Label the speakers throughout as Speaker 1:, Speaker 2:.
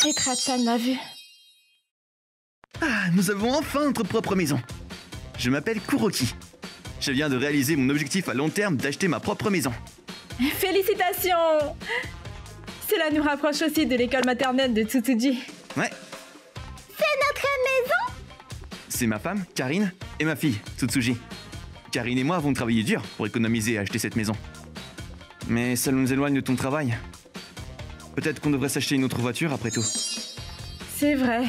Speaker 1: Maître-chan m'a vu.
Speaker 2: Ah, nous avons enfin notre propre maison. Je m'appelle Kuroki. Je viens de réaliser mon objectif à long terme d'acheter ma propre maison.
Speaker 1: Félicitations! Cela nous rapproche aussi de l'école maternelle de Tsutsuji.
Speaker 2: Ouais.
Speaker 3: C'est notre maison?
Speaker 2: C'est ma femme, Karine, et ma fille, Tsutsuji. Karine et moi avons travaillé dur pour économiser et acheter cette maison. Mais ça nous éloigne de ton travail. Peut-être qu'on devrait s'acheter une autre voiture après tout.
Speaker 1: C'est vrai.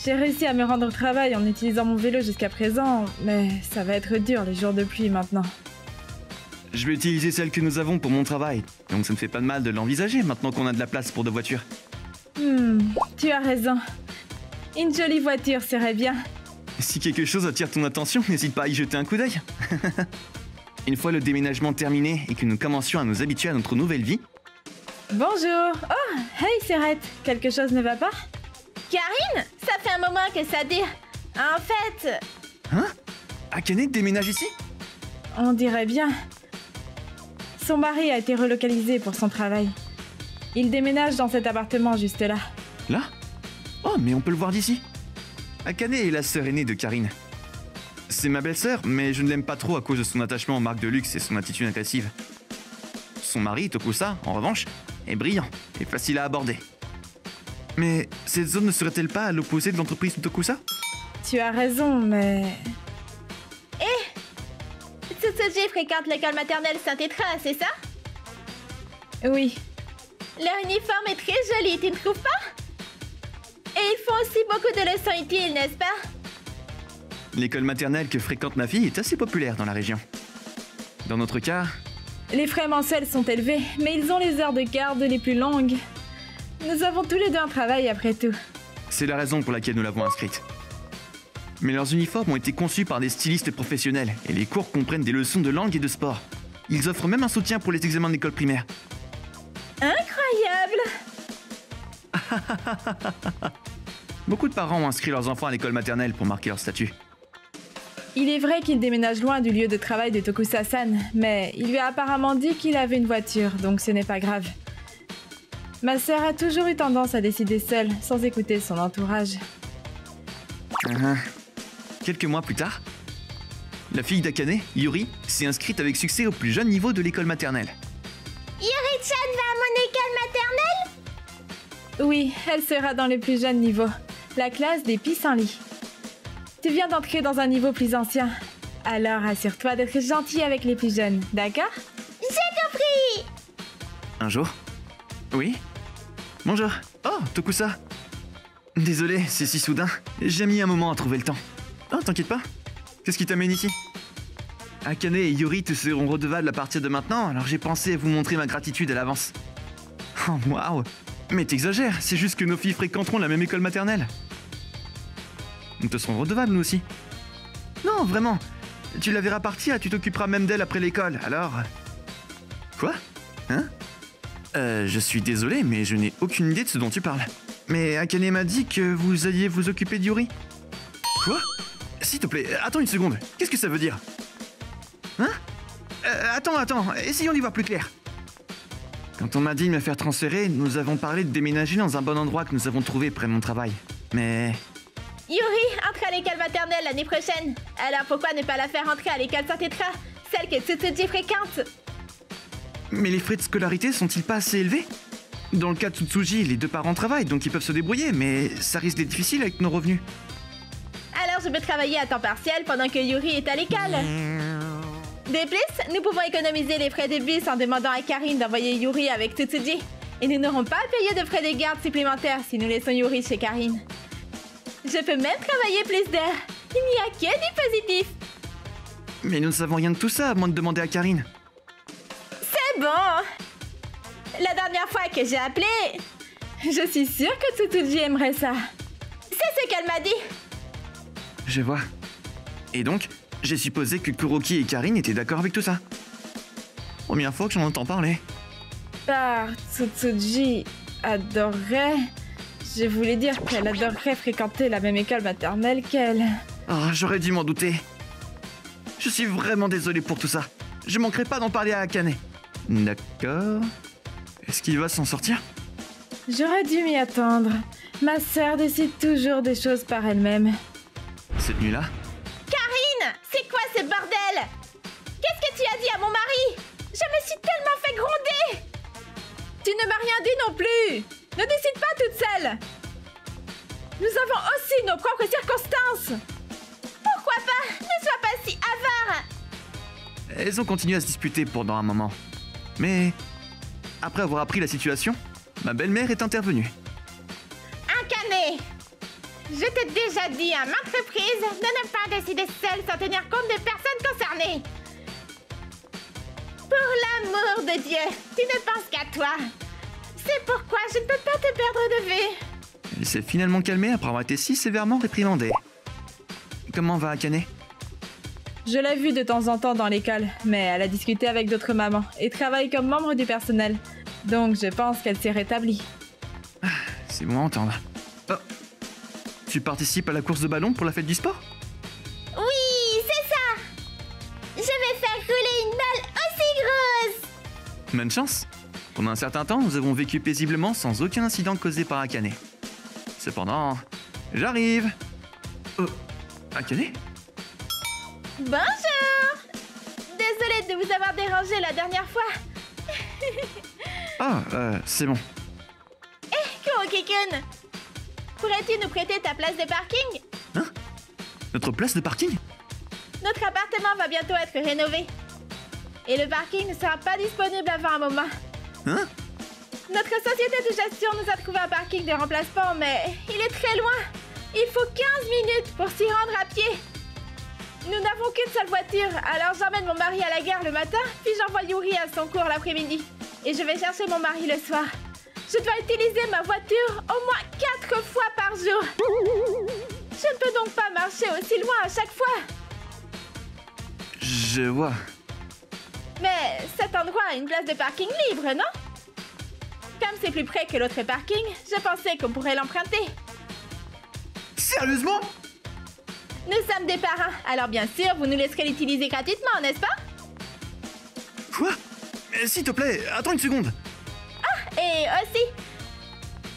Speaker 1: J'ai réussi à me rendre au travail en utilisant mon vélo jusqu'à présent, mais ça va être dur les jours de pluie maintenant.
Speaker 2: Je vais utiliser celle que nous avons pour mon travail, donc ça ne fait pas de mal de l'envisager maintenant qu'on a de la place pour deux voitures.
Speaker 1: Tu as raison. Une jolie voiture serait bien.
Speaker 2: Si quelque chose attire ton attention, n'hésite pas à y jeter un coup d'œil. Une fois le déménagement terminé et que nous commencions à nous habituer à notre nouvelle vie...
Speaker 1: Bonjour. Oh, hey Serette, quelque chose ne va pas?
Speaker 3: Karine, ça fait un moment que ça dure. En fait...
Speaker 2: Hein? Akane déménage ici?
Speaker 1: On dirait bien. Son mari a été relocalisé pour son travail. Il déménage dans cet appartement juste là.
Speaker 2: Là? Oh, mais on peut le voir d'ici. Akane est la sœur aînée de Karine. C'est ma belle-sœur, mais je ne l'aime pas trop à cause de son attachement aux marques de luxe et son attitude agressive. Son mari, Tokusa, en revanche, est brillant et facile à aborder. Mais cette zone ne serait-elle pas à l'opposé de l'entreprise de Tokusa?
Speaker 1: Tu as raison, mais...
Speaker 3: Tsutsuji fréquente l'école maternelle Saint-Tétra, c'est ça?
Speaker 1: Oui.
Speaker 3: Leur uniforme est très joli, tu ne trouves pas? Et ils font aussi beaucoup de leçons utiles, n'est-ce pas?
Speaker 2: L'école maternelle que fréquente ma fille est assez populaire dans la région. Dans notre cas...
Speaker 1: Les frais mensuels sont élevés, mais ils ont les heures de garde les plus longues. Nous avons tous les deux un travail après tout.
Speaker 2: C'est la raison pour laquelle nous l'avons inscrite. Mais leurs uniformes ont été conçus par des stylistes professionnels et les cours comprennent des leçons de langue et de sport. Ils offrent même un soutien pour les examens d'école primaire.
Speaker 3: Incroyable!
Speaker 2: Beaucoup de parents ont inscrit leurs enfants à l'école maternelle pour marquer leur statut.
Speaker 1: Il est vrai qu'il déménage loin du lieu de travail de Tokusa-san, mais il lui a apparemment dit qu'il avait une voiture, donc ce n'est pas grave. Ma sœur a toujours eu tendance à décider seule, sans écouter son entourage.
Speaker 2: Quelques mois plus tard, la fille d'Akane, Yuri, s'est inscrite avec succès au plus jeune niveau de l'école maternelle.
Speaker 3: Yuri-chan va à mon école maternelle?
Speaker 1: Oui, elle sera dans le plus jeune niveau, la classe des pissenlits. Tu viens d'entrer dans un niveau plus ancien, alors assure-toi d'être gentil avec les plus jeunes, d'accord?
Speaker 3: J'ai compris!
Speaker 2: Un jour? Oui? Bonjour. Oh, Tokusa. Désolé, c'est si soudain. J'ai mis un moment à trouver le temps. Oh, t'inquiète pas. Qu'est-ce qui t'amène ici? Akane et Yuri te seront redevables à partir de maintenant, alors j'ai pensé à vous montrer ma gratitude à l'avance. Oh, waouh! Mais t'exagères, c'est juste que nos filles fréquenteront la même école maternelle. Nous te serons redevables, nous aussi. Non, vraiment. Tu la verras partir, tu t'occuperas même d'elle après l'école, alors... Quoi? Hein? Je suis désolé, mais je n'ai aucune idée de ce dont tu parles. Mais Akane m'a dit que vous alliez vous occuper de Yuri. Quoi? S'il te plaît, attends une seconde. Qu'est-ce que ça veut dire? Hein? Attends, essayons d'y voir plus clair. Quand on m'a dit de me faire transférer, nous avons parlé de déménager dans un bon endroit que nous avons trouvé près de mon travail. Mais...
Speaker 3: Yuri entre à l'école maternelle l'année prochaine. Alors pourquoi ne pas la faire entrer à l'école Saint-Tétra, celle que Tsutsuji fréquente?
Speaker 2: Mais les frais de scolarité sont-ils pas assez élevés? Dans le cas de Tsutsuji, les deux parents travaillent, donc ils peuvent se débrouiller, mais ça risque d'être difficile avec nos revenus.
Speaker 3: Alors je peux travailler à temps partiel pendant que Yuri est à l'école. De plus, nous pouvons économiser les frais de bus en demandant à Karine d'envoyer Yuri avec Tsutsuji. Et nous n'aurons pas à payer de frais de garde supplémentaires si nous laissons Yuri chez Karine. Je peux même travailler plus d'heures. Il n'y a que du positif.
Speaker 2: Mais nous ne savons rien de tout ça, à moins de demander à Karine.
Speaker 3: C'est bon. La dernière fois que j'ai appelé...
Speaker 1: Je suis sûre que Tsutsuji aimerait ça.
Speaker 3: C'est ce qu'elle m'a dit.
Speaker 2: Je vois. Et donc, j'ai supposé que Kuroki et Karine étaient d'accord avec tout ça. Première fois que j'en entends parler.
Speaker 1: Tsutsuji adorerait... Je voulais dire qu'elle adorerait fréquenter la même école maternelle qu'elle.
Speaker 2: Oh, j'aurais dû m'en douter. Je suis vraiment désolé pour tout ça. Je manquerai pas d'en parler à Akane. D'accord. Est-ce qu'il va s'en sortir?
Speaker 1: J'aurais dû m'y attendre. Ma sœur décide toujours des choses par elle-même.
Speaker 2: Cette nuit-là,
Speaker 3: Karine, c'est quoi ce bordel? Qu'est-ce que tu as dit à mon mari? Je me suis tellement fait gronder!
Speaker 1: Tu ne m'as rien dit non plus! Ne décide pas toute seule! Nous avons aussi nos propres circonstances!
Speaker 3: Pourquoi pas? Ne sois pas si avare!
Speaker 2: elles ont continué à se disputer pendant un moment. Mais après avoir appris la situation, ma belle-mère est intervenue.
Speaker 3: Akane! Je t'ai déjà dit à maintes reprises de ne pas décider seule sans tenir compte des personnes concernées. Pour l'amour de Dieu, tu ne penses qu'à toi. C'est pourquoi je ne peux pas te perdre de vue.
Speaker 2: Elle s'est finalement calmée après avoir été si sévèrement réprimandée. Comment va Akane?
Speaker 1: Je l'ai vue de temps en temps dans l'école, mais elle a discuté avec d'autres mamans et travaille comme membre du personnel. Donc je pense qu'elle s'est rétablie.
Speaker 2: C'est bon à entendre. Oh. Tu participes à la course de ballon pour la fête du sport?
Speaker 3: Oui, c'est ça! Je vais faire rouler une balle aussi grosse!
Speaker 2: Bonne chance. Pendant un certain temps, nous avons vécu paisiblement sans aucun incident causé par Akane. Cependant, j'arrive. Oh, Akane?
Speaker 3: Bonjour! Désolée de vous avoir dérangé la dernière fois.
Speaker 2: Ah, c'est bon.
Speaker 3: Kuroki-kun, pourrais-tu nous prêter ta place de parking?
Speaker 2: Hein? Notre place de parking?
Speaker 3: Notre appartement va bientôt être rénové. Et le parking ne sera pas disponible avant un moment.
Speaker 2: Hein?
Speaker 3: Notre société de gestion nous a trouvé un parking de remplacement, mais il est très loin. Il faut 15 minutes pour s'y rendre à pied. Nous n'avons qu'une seule voiture, alors j'emmène mon mari à la gare le matin, puis j'envoie Yuri à son cours l'après-midi. Et je vais chercher mon mari le soir. Je dois utiliser ma voiture au moins 4 fois par jour. Je ne peux donc pas marcher aussi loin à chaque fois.
Speaker 2: Je vois.
Speaker 3: Mais cet endroit a une place de parking libre, non? Comme c'est plus près que l'autre parking, je pensais qu'on pourrait l'emprunter.
Speaker 2: Sérieusement?
Speaker 3: Nous sommes des parents, alors bien sûr, vous nous laisserez l'utiliser gratuitement, n'est-ce pas?
Speaker 2: Quoi? S'il te plaît, attends une seconde.
Speaker 3: Et aussi,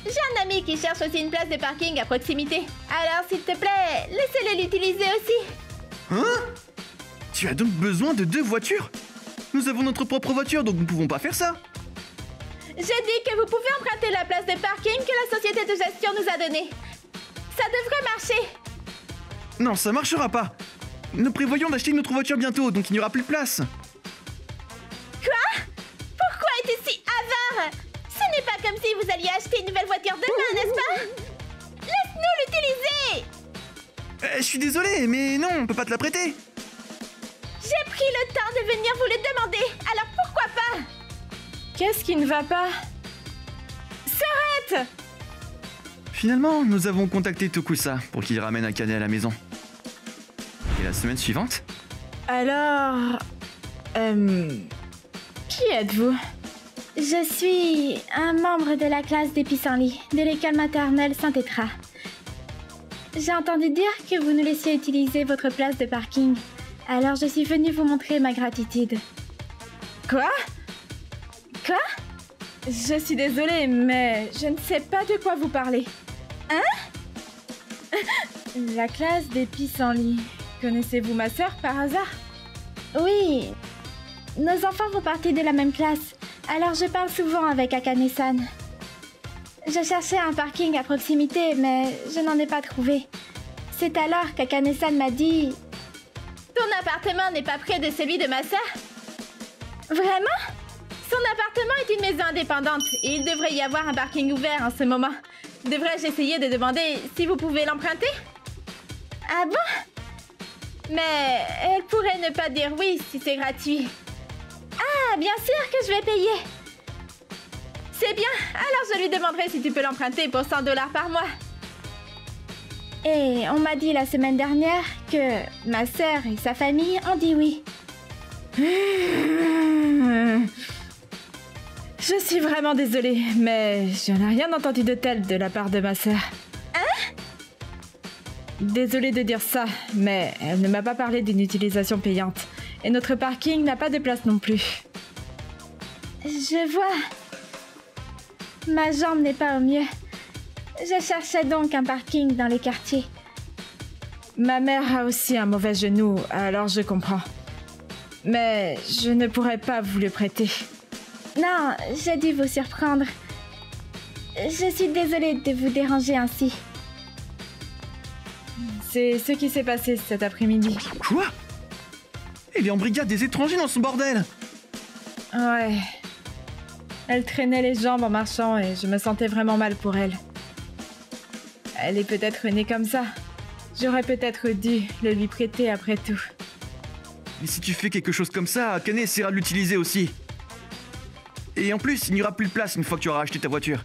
Speaker 3: j'ai un ami qui cherche aussi une place de parking à proximité. Alors, s'il te plaît, laissez-le l'utiliser aussi.
Speaker 2: Hein? Tu as donc besoin de 2 voitures? Nous avons notre propre voiture, donc nous ne pouvons pas faire ça.
Speaker 3: Je dis que vous pouvez emprunter la place de parking que la société de gestion nous a donnée. Ça devrait marcher.
Speaker 2: Non, ça marchera pas. Nous prévoyons d'acheter une autre voiture bientôt, donc il n'y aura plus de place.
Speaker 3: Quoi? Pourquoi es-tu si avare? Ce n'est pas comme si vous alliez acheter une nouvelle voiture demain, n'est-ce pas? Laisse-nous l'utiliser!
Speaker 2: Je suis désolé, mais non, on peut pas te la prêter.
Speaker 3: J'ai pris le temps de venir vous le demander, alors pourquoi pas?
Speaker 1: Qu'est-ce qui ne va pas?
Speaker 3: S'arrête!
Speaker 2: Finalement, nous avons contacté Tokusa pour qu'il ramène Akane à la maison. Et la semaine suivante?
Speaker 1: Alors... Qui êtes-vous?
Speaker 3: Je suis un membre de la classe des pissenlits de l'école maternelle Saint-Tétra. J'ai entendu dire que vous nous laissiez utiliser votre place de parking. Alors je suis venue vous montrer ma gratitude.
Speaker 1: Quoi?
Speaker 3: Quoi?
Speaker 1: Je suis désolée, mais je ne sais pas de quoi vous parlez.
Speaker 3: Hein?
Speaker 1: La classe des pissenlits. Connaissez-vous ma sœur par hasard?
Speaker 3: Oui. Nos enfants font partie de la même classe. Alors je parle souvent avec Akane-san. Je cherchais un parking à proximité, mais je n'en ai pas trouvé. C'est alors qu'Akane-san m'a dit... Ton appartement n'est pas près de celui de ma sœur? Vraiment? Son appartement est une maison indépendante et il devrait y avoir un parking ouvert en ce moment. Devrais-je essayer de demander si vous pouvez l'emprunter? Ah bon? Mais elle pourrait ne pas dire oui si c'est gratuit. Ah, bien sûr que je vais payer. C'est bien, alors je lui demanderai si tu peux l'emprunter pour 100 $ par mois. Et on m'a dit la semaine dernière que ma sœur et sa famille ont dit oui.
Speaker 1: Je suis vraiment désolée, mais je n'ai rien entendu de tel de la part de ma sœur.
Speaker 3: Hein?
Speaker 1: Désolée de dire ça, mais elle ne m'a pas parlé d'une utilisation payante. Et notre parking n'a pas de place non plus.
Speaker 3: Je vois. Ma jambe n'est pas au mieux. Je cherchais donc un parking dans les quartiers.
Speaker 1: Ma mère a aussi un mauvais genou, alors je comprends. Mais je ne pourrais pas vous le prêter.
Speaker 3: Non, j'ai dû vous surprendre. Je suis désolée de vous déranger ainsi.
Speaker 1: C'est ce qui s'est passé cet après-midi.
Speaker 2: Quoi? Elle est en brigade des étrangers dans son bordel!
Speaker 1: Ouais. Elle traînait les jambes en marchant et je me sentais vraiment mal pour elle. Elle est peut-être née comme ça. J'aurais peut-être dû le lui prêter après tout.
Speaker 2: Mais si tu fais quelque chose comme ça, Akane essaiera de l'utiliser aussi. Et en plus, il n'y aura plus de place une fois que tu auras acheté ta voiture.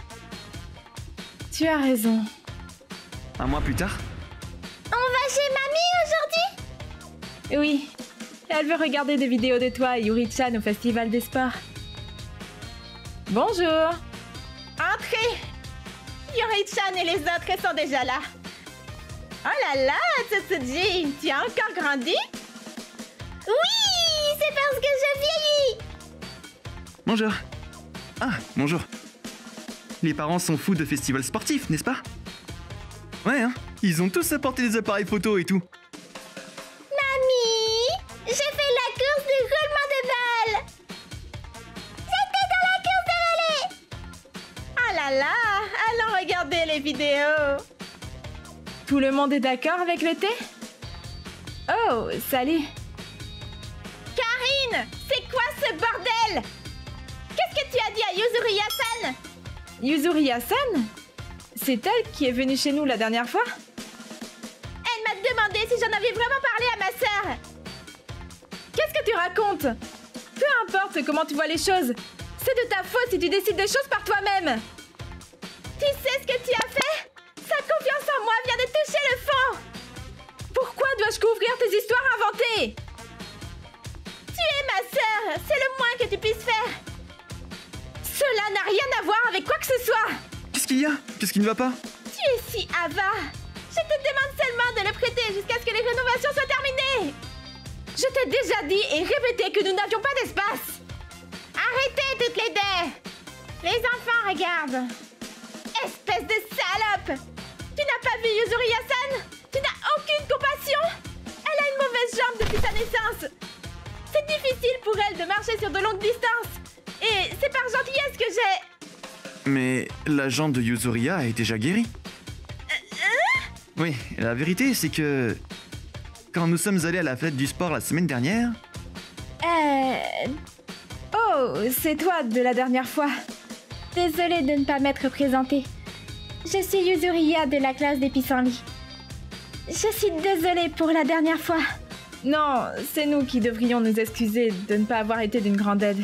Speaker 1: Tu as raison.
Speaker 2: Un mois plus tard?
Speaker 3: On va chez mamie aujourd'hui?
Speaker 1: Oui. Elle veut regarder des vidéos de toi et Yuri-chan au Festival des Sports. Bonjour.
Speaker 3: Entrez! Yuri-chan et les autres sont déjà là. Oh là là, Tsutsuji, tu as encore grandi? Oui, c'est parce que je vieillis!
Speaker 2: Bonjour. Ah, bonjour. Les parents sont fous de festivals sportifs, n'est-ce pas? Ouais, hein. Ils ont tous apporté des appareils photo et tout.
Speaker 3: Mamie, j'ai fait la course du roulement de balle! J'étais dans la course de relais! Oh là là, allons regarder les vidéos!
Speaker 1: Tout le monde est d'accord avec le thé? Oh, salut.
Speaker 3: Karine, c'est quoi ce bordel? Qu'est-ce que tu as dit à Yuzuriya-san?
Speaker 1: Yuzuriya-san? C'est elle qui est venue chez nous la dernière fois?
Speaker 3: Elle m'a demandé si j'en avais vraiment parlé à ma sœur.
Speaker 1: Qu'est-ce que tu racontes? Peu importe comment tu vois les choses. C'est de ta faute si tu décides des choses par toi-même.
Speaker 3: Tu sais ce que tu as fait? Sa confiance en moi vient de toucher le fond.
Speaker 1: Pourquoi dois-je couvrir tes histoires inventées?
Speaker 3: Tu es ma sœur, c'est le moins que tu puisses faire.
Speaker 1: Cela n'a rien à voir avec quoi que ce soit.
Speaker 2: Qu'est-ce qu'il y a? Qu'est-ce qui ne va pas?
Speaker 3: Tu es si avare. Je te demande seulement de le prêter jusqu'à ce que les rénovations soient terminées.
Speaker 1: Je t'ai déjà dit et répété que nous n'avions pas d'espace.
Speaker 3: Arrêtez toutes les deux. Les enfants regardent. Espèce de salope. Tu n'as pas vu Yuzuriya-san? Tu n'as aucune compassion? Elle a une mauvaise jambe depuis sa naissance. C'est difficile pour elle de marcher sur de longues distances. Et c'est par gentillesse que j'ai...
Speaker 2: Mais la jambe de Yuzuriya est déjà guérie. Oui, la vérité c'est que... Quand nous sommes allés à la fête du sport la semaine dernière...
Speaker 1: Oh, c'est toi de la dernière fois.
Speaker 3: Désolée de ne pas m'être présentée. Je suis Yuzuriya de la classe des pissenlits. Je suis désolée pour la dernière fois.
Speaker 1: Non, c'est nous qui devrions nous excuser de ne pas avoir été d'une grande aide.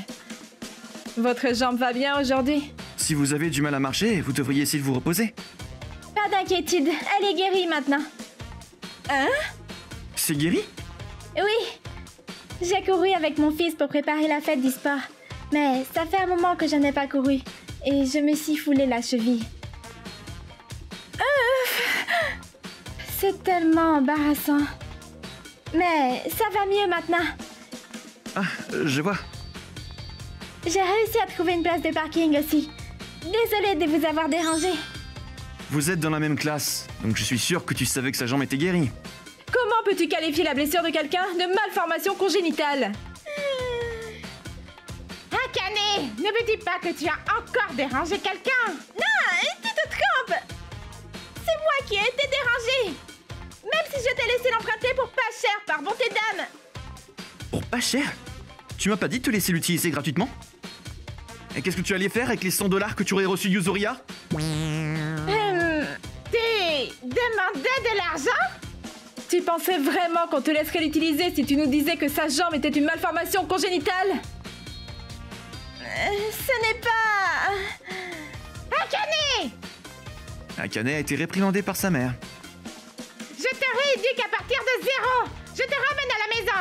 Speaker 1: Votre jambe va bien aujourd'hui?
Speaker 2: Si vous avez du mal à marcher, vous devriez essayer de vous reposer.
Speaker 3: Pas d'inquiétude, elle est guérie maintenant.
Speaker 1: Hein?
Speaker 2: C'est guéri?
Speaker 3: Oui. J'ai couru avec mon fils pour préparer la fête du sport. Mais ça fait un moment que je n'ai pas couru. Et je me suis foulé la cheville. C'est tellement embarrassant. Mais ça va mieux maintenant.
Speaker 2: Ah, je vois.
Speaker 3: J'ai réussi à trouver une place de parking aussi. Désolée de vous avoir dérangé.
Speaker 2: Vous êtes dans la même classe, donc je suis sûr que tu savais que sa jambe était guérie.
Speaker 1: Comment peux-tu qualifier la blessure de quelqu'un de malformation congénitale?
Speaker 3: Akane, ne me dis pas que tu as encore dérangé quelqu'un. Non, tu te trompes. C'est moi qui ai été dérangée. Même si je t'ai laissé l'emprunter pour pas cher par bonté d'âme.
Speaker 2: Pour pas cher? Tu m'as pas dit de te laisser l'utiliser gratuitement? Et qu'est-ce que tu allais faire avec les 100 $ que tu aurais reçus Yuzuriya?
Speaker 3: Tu demandais de l'argent?
Speaker 1: Tu pensais vraiment qu'on te laisserait l'utiliser si tu nous disais que sa jambe était une malformation congénitale?
Speaker 3: Ce n'est pas... Akane!
Speaker 2: Akane a été réprimandée par sa mère.
Speaker 3: Je te rééduque à partir de 0. Je te ramène à la maison.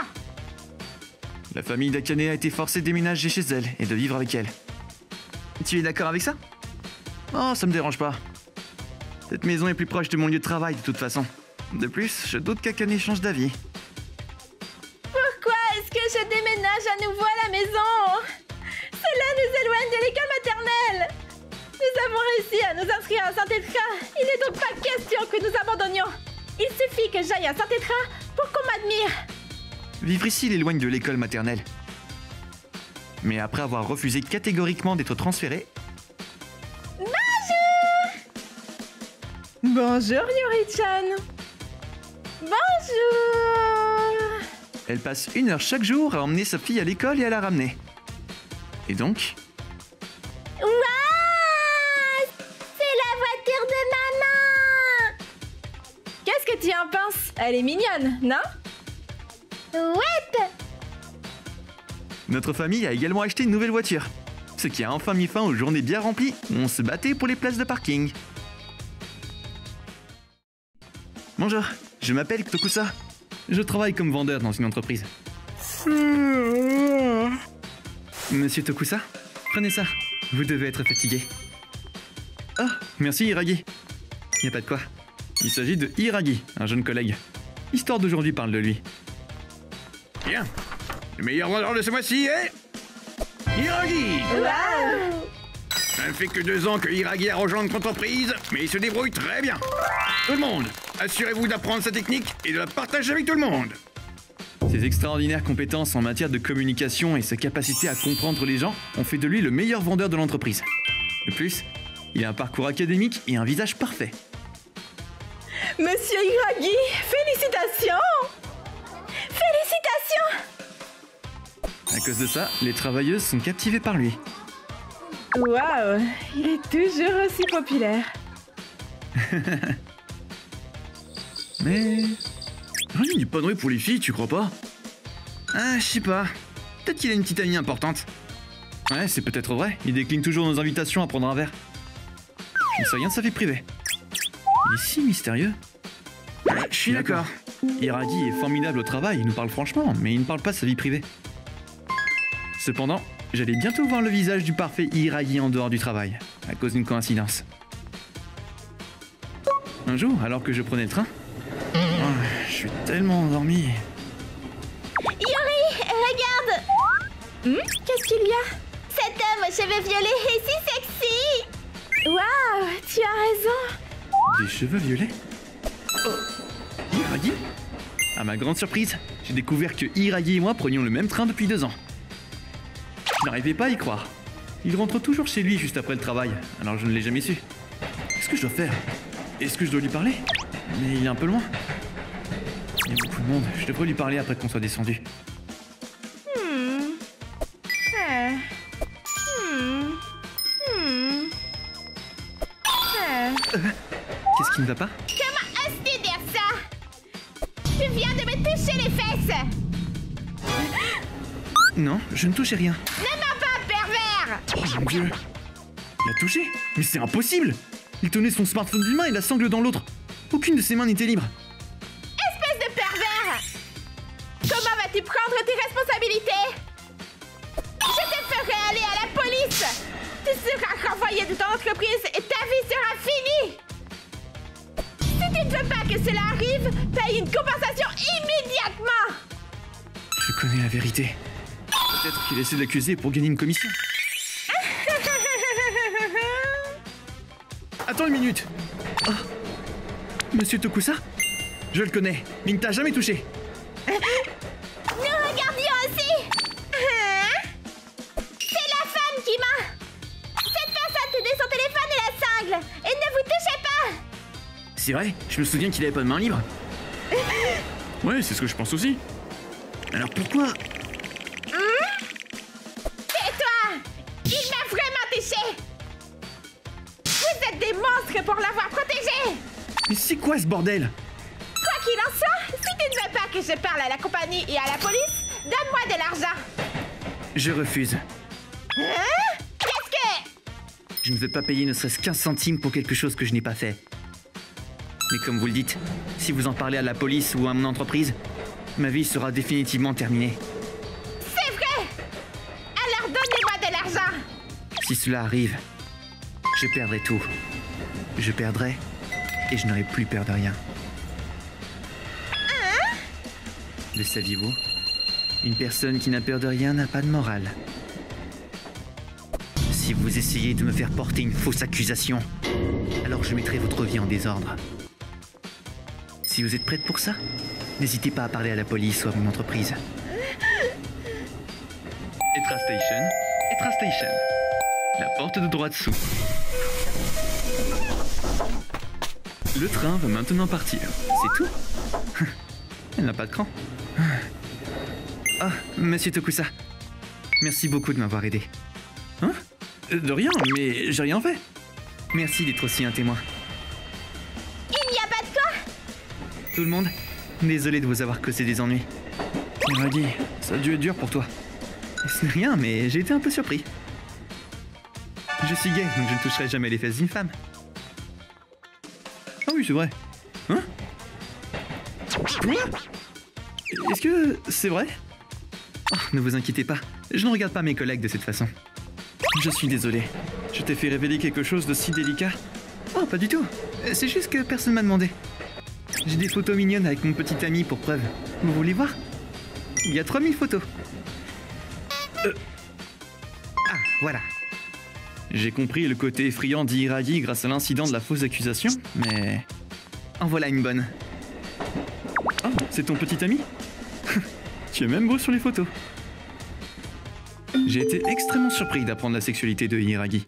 Speaker 2: La famille d'Akane a été forcée de déménager chez elle et de vivre avec elle. Tu es d'accord avec ça? Oh, ça me dérange pas. Cette maison est plus proche de mon lieu de travail de toute façon. De plus, je doute qu'Akane change d'avis.
Speaker 3: Pourquoi est-ce que je déménage à nouveau à la maison? Cela nous éloigne de l'école maternelle. Nous Nous avons réussi à nous inscrire à Saint-Tétra. Il n'est donc pas question que nous abandonnions. Il suffit que j'aille à Saint-Tétra pour qu'on m'admire.
Speaker 2: Vivre ici l'éloigne de l'école maternelle. Mais après avoir refusé catégoriquement d'être transféré,
Speaker 1: Bonjour, Yuri-chan.
Speaker 3: Bonjour.
Speaker 2: elle passe 1 heure chaque jour à emmener sa fille à l'école et à la ramener. Et donc,
Speaker 3: Waouh! C'est la voiture de maman.
Speaker 1: Qu'est-ce que tu en penses? Elle est mignonne, non?
Speaker 3: Ouais.
Speaker 2: notre famille a également acheté une nouvelle voiture. Ce qui a enfin mis fin aux journées bien remplies où on se battait pour les places de parking. Bonjour, je m'appelle Tokusa. Je travaille comme vendeur dans une entreprise. Monsieur Tokusa, prenez ça. Vous devez être fatigué. Oh, merci Hiragi. Y a pas de quoi. Il s'agit de Hiragi, un jeune collègue. Histoire d'aujourd'hui parle de lui.
Speaker 4: Bien. Le meilleur vendeur de ce mois-ci est... Hiragi.
Speaker 3: Waouh!
Speaker 4: Ça ne fait que 2 ans que Hiragi a rejoint notre entreprise, mais il se débrouille très bien. Tout le monde, assurez-vous d'apprendre sa technique et de la partager avec tout le monde.
Speaker 2: Ses extraordinaires compétences en matière de communication et sa capacité à comprendre les gens ont fait de lui le meilleur vendeur de l'entreprise. De plus, il a un parcours académique et un visage parfait.
Speaker 1: Monsieur Hiragi, félicitations!
Speaker 3: Félicitations!
Speaker 2: À cause de ça, les travailleuses sont captivées par lui.
Speaker 1: Waouh, il est toujours aussi populaire.
Speaker 2: Mais... rien n'est pas doué pour les filles, tu crois pas? Ah, je sais pas. Peut-être qu'il a une petite amie importante. Ouais, c'est peut-être vrai. Il décline toujours nos invitations à prendre un verre. Je ne sais rien de sa vie privée. Il est si mystérieux.
Speaker 4: Ouais, je suis d'accord.
Speaker 2: Hiragi est formidable au travail, il nous parle franchement, mais il ne parle pas de sa vie privée. Cependant, j'allais bientôt voir le visage du parfait Hiragi en dehors du travail, à cause d'une coïncidence. Un jour, alors que je prenais le train... Oh, je suis tellement endormi.
Speaker 3: Yuri, regarde! Qu'est-ce qu'il y a? Cet homme aux cheveux violets est si sexy!
Speaker 1: Waouh, tu as raison.
Speaker 2: Des cheveux violets? Oh, Hiragi? À ma grande surprise, j'ai découvert que Hiragi et moi prenions le même train depuis 2 ans. Je n'arrivais pas à y croire. Il rentre toujours chez lui juste après le travail, alors je ne l'ai jamais su. Qu'est-ce que je dois faire? Est-ce que je dois lui parler? Mais il est un peu loin. Il y a beaucoup de monde, je devrais lui parler après qu'on soit descendu. Qu'est-ce qui ne va pas?
Speaker 3: Comment oses-tu dire ça? Tu viens de me toucher les fesses!
Speaker 2: Non, je ne touchais rien.
Speaker 3: Ne mens pas, pervers!
Speaker 2: Oh mon dieu! Il a touché? Mais c'est impossible! Il tenait son smartphone d'une main et la sangle dans l'autre. Aucune de ses mains n'était libre.
Speaker 3: Espèce de pervers! Comment vas-tu prendre tes responsabilités? Je te ferai aller à la police! Tu seras renvoyé de ton entreprise et ta vie sera finie! Si tu ne veux pas que cela arrive, paye une compensation immédiatement!
Speaker 2: Je connais la vérité. Peut-être qu'il essaie de l'accuser pour gagner une commission. Attends une minute. Oh. Monsieur Tokusa? Je le connais, mais il ne t'a jamais touché.
Speaker 3: Nous regardions aussi! Hein? C'est la femme qui m'a... Cette personne tenait son téléphone et la sangle! Et ne vous touchez pas!
Speaker 2: C'est vrai, je me souviens qu'il avait pas de main libre. Ouais, c'est ce que je pense aussi. Alors pourquoi?
Speaker 3: Tais-toi! Il m'a vraiment touché! Vous êtes des monstres pour l'avoir protégé!
Speaker 2: Mais c'est quoi ce bordel?
Speaker 3: Quoi qu'il en soit, si tu ne veux pas que je parle à la compagnie et à la police, donne-moi de l'argent!
Speaker 2: Je refuse.
Speaker 3: Hein? Qu'est-ce que...
Speaker 2: Je ne veux pas payer ne serait-ce qu'1 centime pour quelque chose que je n'ai pas fait. Mais comme vous le dites, si vous en parlez à la police ou à mon entreprise, ma vie sera définitivement terminée.
Speaker 3: C'est vrai! Alors donnez-moi de l'argent!
Speaker 2: Si cela arrive, je perdrai tout. Je perdrai et je n'aurai plus peur de rien. Le saviez-vous? Une personne qui n'a peur de rien n'a pas de morale. Si vous essayez de me faire porter une fausse accusation, alors je mettrai votre vie en désordre. Si vous êtes prête pour ça, n'hésitez pas à parler à la police ou à mon entreprise. Etra Station, Etra Station. La porte de droite s'ouvre. Le train va maintenant partir. C'est tout? Elle n'a pas de cran. Ah, monsieur Tokusa. Merci beaucoup de m'avoir aidé. Hein? De rien, mais j'ai rien fait. Merci d'être aussi un témoin.
Speaker 3: Il n'y a pas de quoi.
Speaker 2: Tout le monde, désolé de vous avoir causé des ennuis. Iragi, ça a dû être dur pour toi. Ce n'est rien, mais j'ai été un peu surpris. Je suis gay, donc je ne toucherai jamais les fesses d'une femme. Ah oui, c'est vrai. Hein? Quoi? Est-ce que c'est vrai? Oh, ne vous inquiétez pas, je ne regarde pas mes collègues de cette façon. Je suis désolé. Je t'ai fait révéler quelque chose de si délicat. Oh, pas du tout. C'est juste que personne m'a demandé. J'ai des photos mignonnes avec mon petit ami pour preuve. Vous voulez voir? Il y a 3000 photos. Ah, voilà. J'ai compris le côté effrayant d'Iragi grâce à l'incident de la fausse accusation, mais... En voilà une bonne. Oh, c'est ton petit ami? Tu es même beau sur les photos. J'ai été extrêmement surpris d'apprendre la sexualité de Iragi.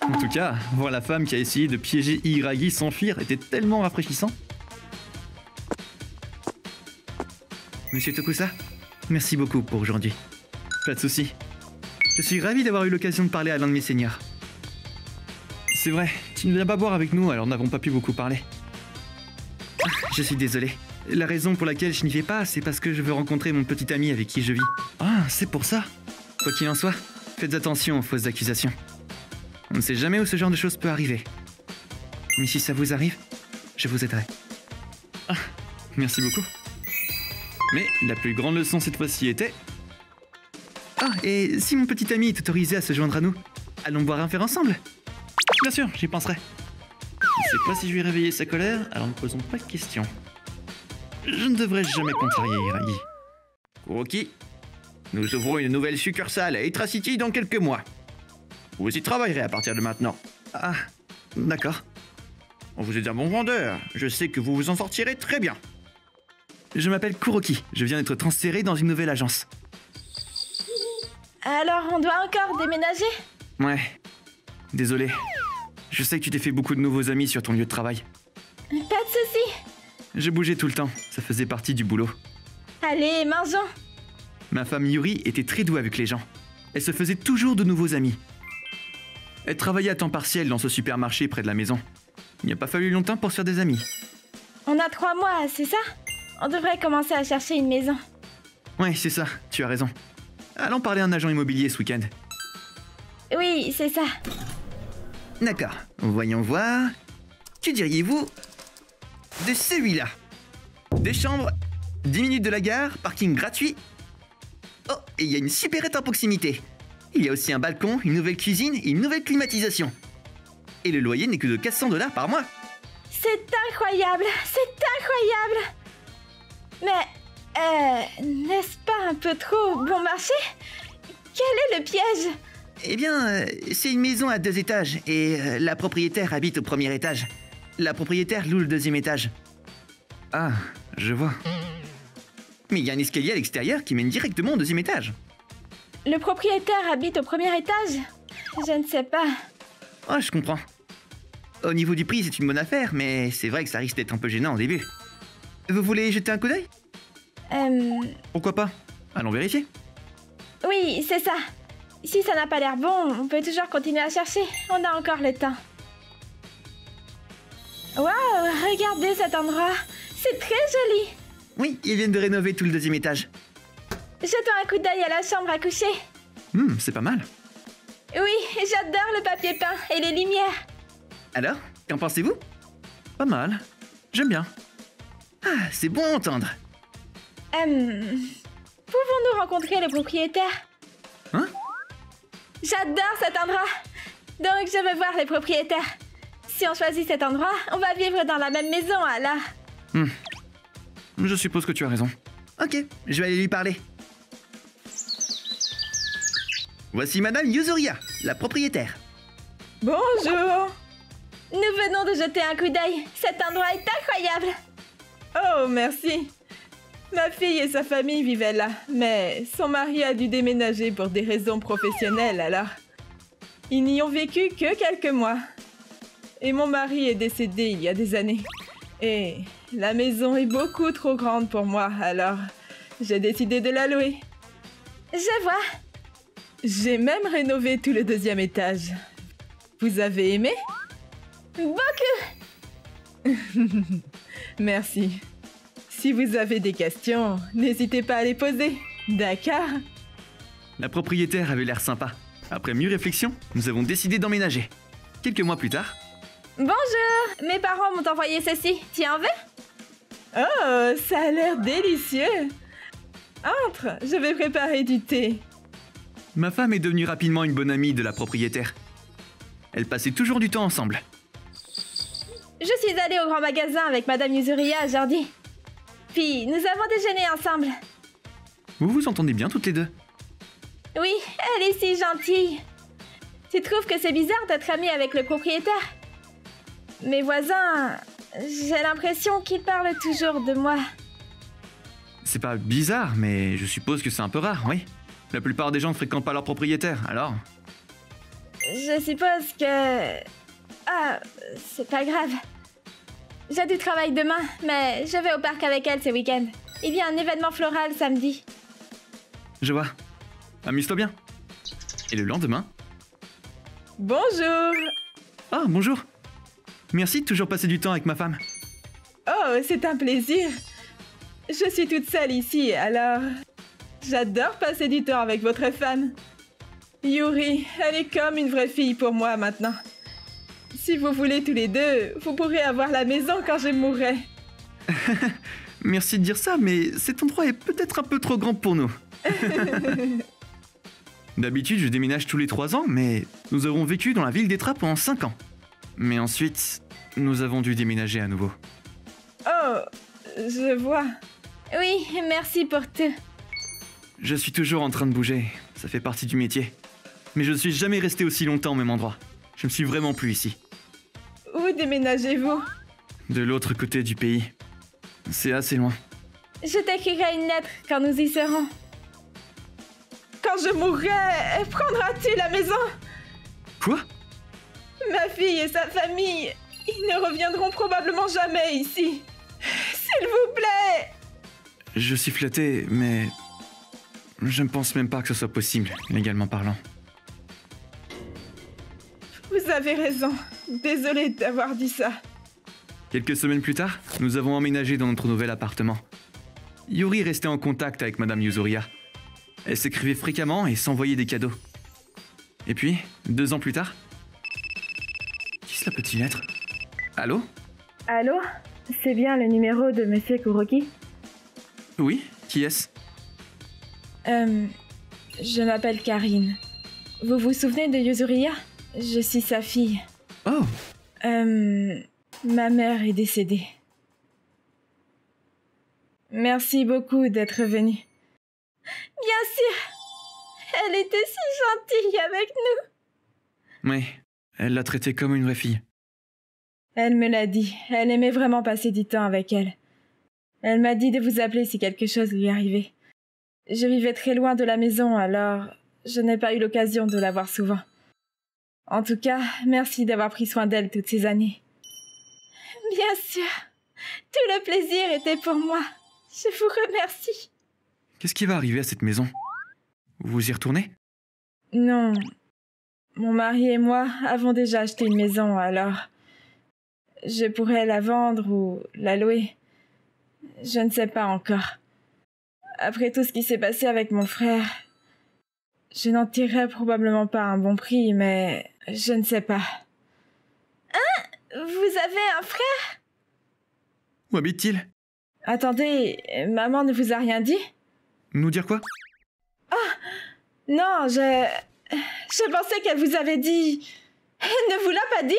Speaker 2: En tout cas, voir la femme qui a essayé de piéger Iragi s'enfuir était tellement rafraîchissant. Monsieur Tokusa, merci beaucoup pour aujourd'hui. Pas de souci. Je suis ravi d'avoir eu l'occasion de parler à l'un de mes seigneurs. C'est vrai, tu ne viens pas boire avec nous, alors nous n'avons pas pu beaucoup parler. Ah, je suis désolé. La raison pour laquelle je n'y vais pas, c'est parce que je veux rencontrer mon petit ami avec qui je vis. Ah, c'est pour ça. Quoi qu'il en soit, faites attention aux fausses accusations. On ne sait jamais où ce genre de choses peut arriver. Mais si ça vous arrive, je vous aiderai. Ah, merci beaucoup. Mais la plus grande leçon cette fois-ci était... Ah, et si mon petit ami est autorisé à se joindre à nous, allons boire un verre ensemble? Bien sûr, j'y penserai. Je ne sais pas si je vais réveiller sa colère, alors ne posons pas de questions. Je ne devrais jamais contrarier Iragi.
Speaker 4: Kuroki, nous ouvrons une nouvelle succursale à Etra City dans quelques mois. Vous y travaillerez à partir de maintenant.
Speaker 2: Ah, d'accord.
Speaker 4: Vous êtes un bon vendeur, je sais que vous vous en sortirez très bien.
Speaker 2: Je m'appelle Kuroki, je viens d'être transféré dans une nouvelle agence.
Speaker 3: Alors, on doit encore déménager?
Speaker 2: Ouais, désolé. Je sais que tu t'es fait beaucoup de nouveaux amis sur ton lieu de travail.
Speaker 3: Pas de soucis.
Speaker 2: Je bougeais tout le temps, ça faisait partie du boulot.
Speaker 3: Allez, mangeons.
Speaker 2: Ma femme Yuri était très douée avec les gens. Elle se faisait toujours de nouveaux amis. Elle travaillait à temps partiel dans ce supermarché près de la maison. Il n'y a pas fallu longtemps pour se faire des amis.
Speaker 3: On a 3 mois, c'est ça? On devrait commencer à chercher une maison.
Speaker 2: Ouais, c'est ça, tu as raison. Allons parler à un agent immobilier ce week-end.
Speaker 3: Oui, c'est ça.
Speaker 2: D'accord, voyons voir. Que diriez-vous de celui-là? 2 chambres, 10 minutes de la gare, parking gratuit. Oh, et il y a une supérette en proximité. Il y a aussi un balcon, une nouvelle cuisine et une nouvelle climatisation. Et le loyer n'est que de 400 $ par mois.
Speaker 3: C'est incroyable, c'est incroyable. Mais, n'est-ce pas un peu trop bon marché? Quel est le piège?
Speaker 2: Eh bien, c'est une maison à 2 étages et la propriétaire habite au premier étage. La propriétaire loue le 2e étage. Ah, je vois. Mais il y a un escalier à l'extérieur qui mène directement au 2e étage.
Speaker 3: Le propriétaire habite au premier étage? Je ne sais pas.
Speaker 2: Oh, je comprends. Au niveau du prix, c'est une bonne affaire, mais c'est vrai que ça risque d'être un peu gênant au début. Vous voulez jeter un coup d'œil? Pourquoi pas? Allons vérifier.
Speaker 3: Oui, c'est ça. Si ça n'a pas l'air bon, on peut toujours continuer à chercher. On a encore le temps. Waouh, regardez cet endroit. C'est très joli.
Speaker 2: Oui, ils viennent de rénover tout le 2e étage.
Speaker 3: Jetons un coup d'œil à la chambre à coucher.
Speaker 2: C'est pas mal.
Speaker 3: Oui, j'adore le papier peint et les lumières.
Speaker 2: Alors, qu'en pensez-vous? Pas mal. J'aime bien. Ah, c'est bon à entendre.
Speaker 3: Pouvons-nous rencontrer le propriétaire?
Speaker 2: Hein?
Speaker 3: J'adore cet endroit. Donc, je veux voir les propriétaires. Si on choisit cet endroit, on va vivre dans la même maison, alors.
Speaker 2: Je suppose que tu as raison. Ok, je vais aller lui parler. Voici Madame Yuzuria, la propriétaire.
Speaker 1: Bonjour.
Speaker 3: Nous venons de jeter un coup d'œil. Cet endroit est incroyable.
Speaker 1: Oh, merci. Ma fille et sa famille vivaient là, mais son mari a dû déménager pour des raisons professionnelles, alors. Ils n'y ont vécu que quelques mois. Et mon mari est décédé il y a des années. Et la maison est beaucoup trop grande pour moi, alors j'ai décidé de la louer.
Speaker 3: Je vois.
Speaker 1: J'ai même rénové tout le 2e étage. Vous avez aimé?
Speaker 3: Beaucoup.
Speaker 1: Merci. Si vous avez des questions, n'hésitez pas à les poser. D'accord?
Speaker 2: La propriétaire avait l'air sympa. Après mûre réflexion, nous avons décidé d'emménager. Quelques mois plus tard...
Speaker 3: Bonjour. Mes parents m'ont envoyé ceci. Tu en veux?
Speaker 1: Oh, ça a l'air délicieux. Entre, je vais préparer du thé.
Speaker 2: Ma femme est devenue rapidement une bonne amie de la propriétaire. Elles passaient toujours du temps ensemble.
Speaker 3: Je suis allée au grand magasin avec Madame Yuzuriya aujourd'hui. Puis, nous avons déjeuné ensemble.
Speaker 2: Vous vous entendez bien toutes les deux?
Speaker 3: Oui, elle est si gentille. Tu trouves que c'est bizarre d'être amie avec le propriétaire? Mes voisins, j'ai l'impression qu'ils parlent toujours de moi.
Speaker 2: C'est pas bizarre, mais je suppose que c'est un peu rare, oui. La plupart des gens ne fréquentent pas leur propriétaire, alors...
Speaker 3: Je suppose que... Ah, c'est pas grave. J'ai du travail demain, mais je vais au parc avec elle ce week-end. Il y a un événement floral samedi.
Speaker 2: Je vois. Amuse-toi bien. Et le lendemain...
Speaker 1: Bonjour.
Speaker 2: Ah, bonjour. Merci de toujours passer du temps avec ma femme.
Speaker 1: Oh, c'est un plaisir. Je suis toute seule ici, alors... J'adore passer du temps avec votre femme. Yuri, elle est comme une vraie fille pour moi maintenant. Si vous voulez tous les deux, vous pourrez avoir la maison quand je mourrai.
Speaker 2: Merci de dire ça, mais cet endroit est peut-être un peu trop grand pour nous. D'habitude, je déménage tous les 3 ans, mais nous avons vécu dans la ville d'Etra pendant 5 ans. Mais ensuite, nous avons dû déménager à nouveau.
Speaker 1: Oh, je vois.
Speaker 3: Oui, merci pour tout.
Speaker 2: Je suis toujours en train de bouger, ça fait partie du métier. Mais je ne suis jamais resté aussi longtemps au même endroit. Je me suis vraiment plu ici.
Speaker 1: Où déménagez-vous?
Speaker 2: De l'autre côté du pays. C'est assez loin.
Speaker 3: Je t'écrirai une lettre quand nous y serons.
Speaker 1: Quand je mourrai, prendras-tu la maison?
Speaker 2: Quoi?
Speaker 1: Ma fille et sa famille, ils ne reviendront probablement jamais ici. S'il vous plaît!
Speaker 2: Je suis flatté, mais... je ne pense même pas que ce soit possible, légalement parlant.
Speaker 1: Vous avez raison. Désolée d'avoir dit ça.
Speaker 2: Quelques semaines plus tard, nous avons emménagé dans notre nouvel appartement. Yuri restait en contact avec Madame Yuzuriya. Elle s'écrivait fréquemment et s'envoyait des cadeaux. Et puis, 2 ans plus tard... Qui cela peut-il être? Allô?
Speaker 1: Allô? C'est bien le numéro de Monsieur Kuroki?
Speaker 2: Oui, qui est-ce?
Speaker 1: Je m'appelle Karine. Vous vous souvenez de Yuzuriya? Je suis sa fille.
Speaker 2: Oh!
Speaker 1: Ma mère est décédée. Merci beaucoup d'être venue.
Speaker 3: Bien sûr. Elle était si gentille avec nous.
Speaker 2: Oui, elle l'a traitée comme une vraie fille.
Speaker 1: Elle me l'a dit. Elle aimait vraiment passer du temps avec elle. Elle m'a dit de vous appeler si quelque chose lui arrivait. Je vivais très loin de la maison, alors je n'ai pas eu l'occasion de la voir souvent. En tout cas, merci d'avoir pris soin d'elle toutes ces années.
Speaker 3: Bien sûr. Tout le plaisir était pour moi. Je vous remercie.
Speaker 2: Qu'est-ce qui va arriver à cette maison? Vous y retournez?
Speaker 1: Non. Mon mari et moi avons déjà acheté une maison, alors... je pourrais la vendre ou la louer. Je ne sais pas encore. Après tout ce qui s'est passé avec mon frère, je n'en tirerai probablement pas un bon prix, mais je ne sais pas.
Speaker 3: Hein? Vous avez un frère?
Speaker 2: Où habite-t-il?
Speaker 1: Attendez, maman ne vous a rien dit?
Speaker 2: Nous dire quoi?
Speaker 1: Non, je pensais qu'elle vous avait dit...
Speaker 3: Elle ne vous l'a pas dit?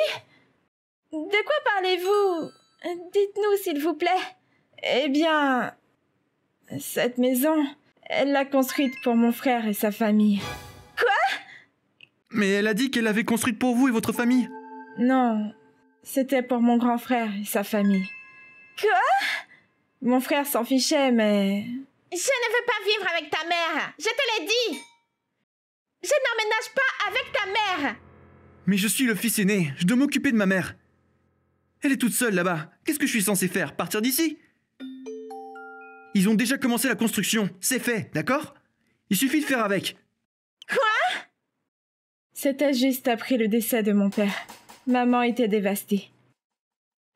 Speaker 3: De quoi parlez-vous? Dites-nous, s'il vous plaît.
Speaker 1: Eh bien... cette maison, elle l'a construite pour mon frère et sa famille.
Speaker 3: Quoi?
Speaker 2: Mais elle a dit qu'elle l'avait construite pour vous et votre famille.
Speaker 1: Non, c'était pour mon grand frère et sa famille.
Speaker 3: Quoi?
Speaker 1: Mon frère s'en fichait, mais...
Speaker 3: Je ne veux pas vivre avec ta mère. Je te l'ai dit. Je n'emménage pas avec ta mère.
Speaker 2: Mais je suis le fils aîné, je dois m'occuper de ma mère. Elle est toute seule là-bas. Qu'est-ce que je suis censé faire? Partir d'ici? Ils ont déjà commencé la construction. C'est fait, d'accord? Il suffit de faire avec.
Speaker 3: Quoi?
Speaker 1: C'était juste après le décès de mon père. Maman était dévastée.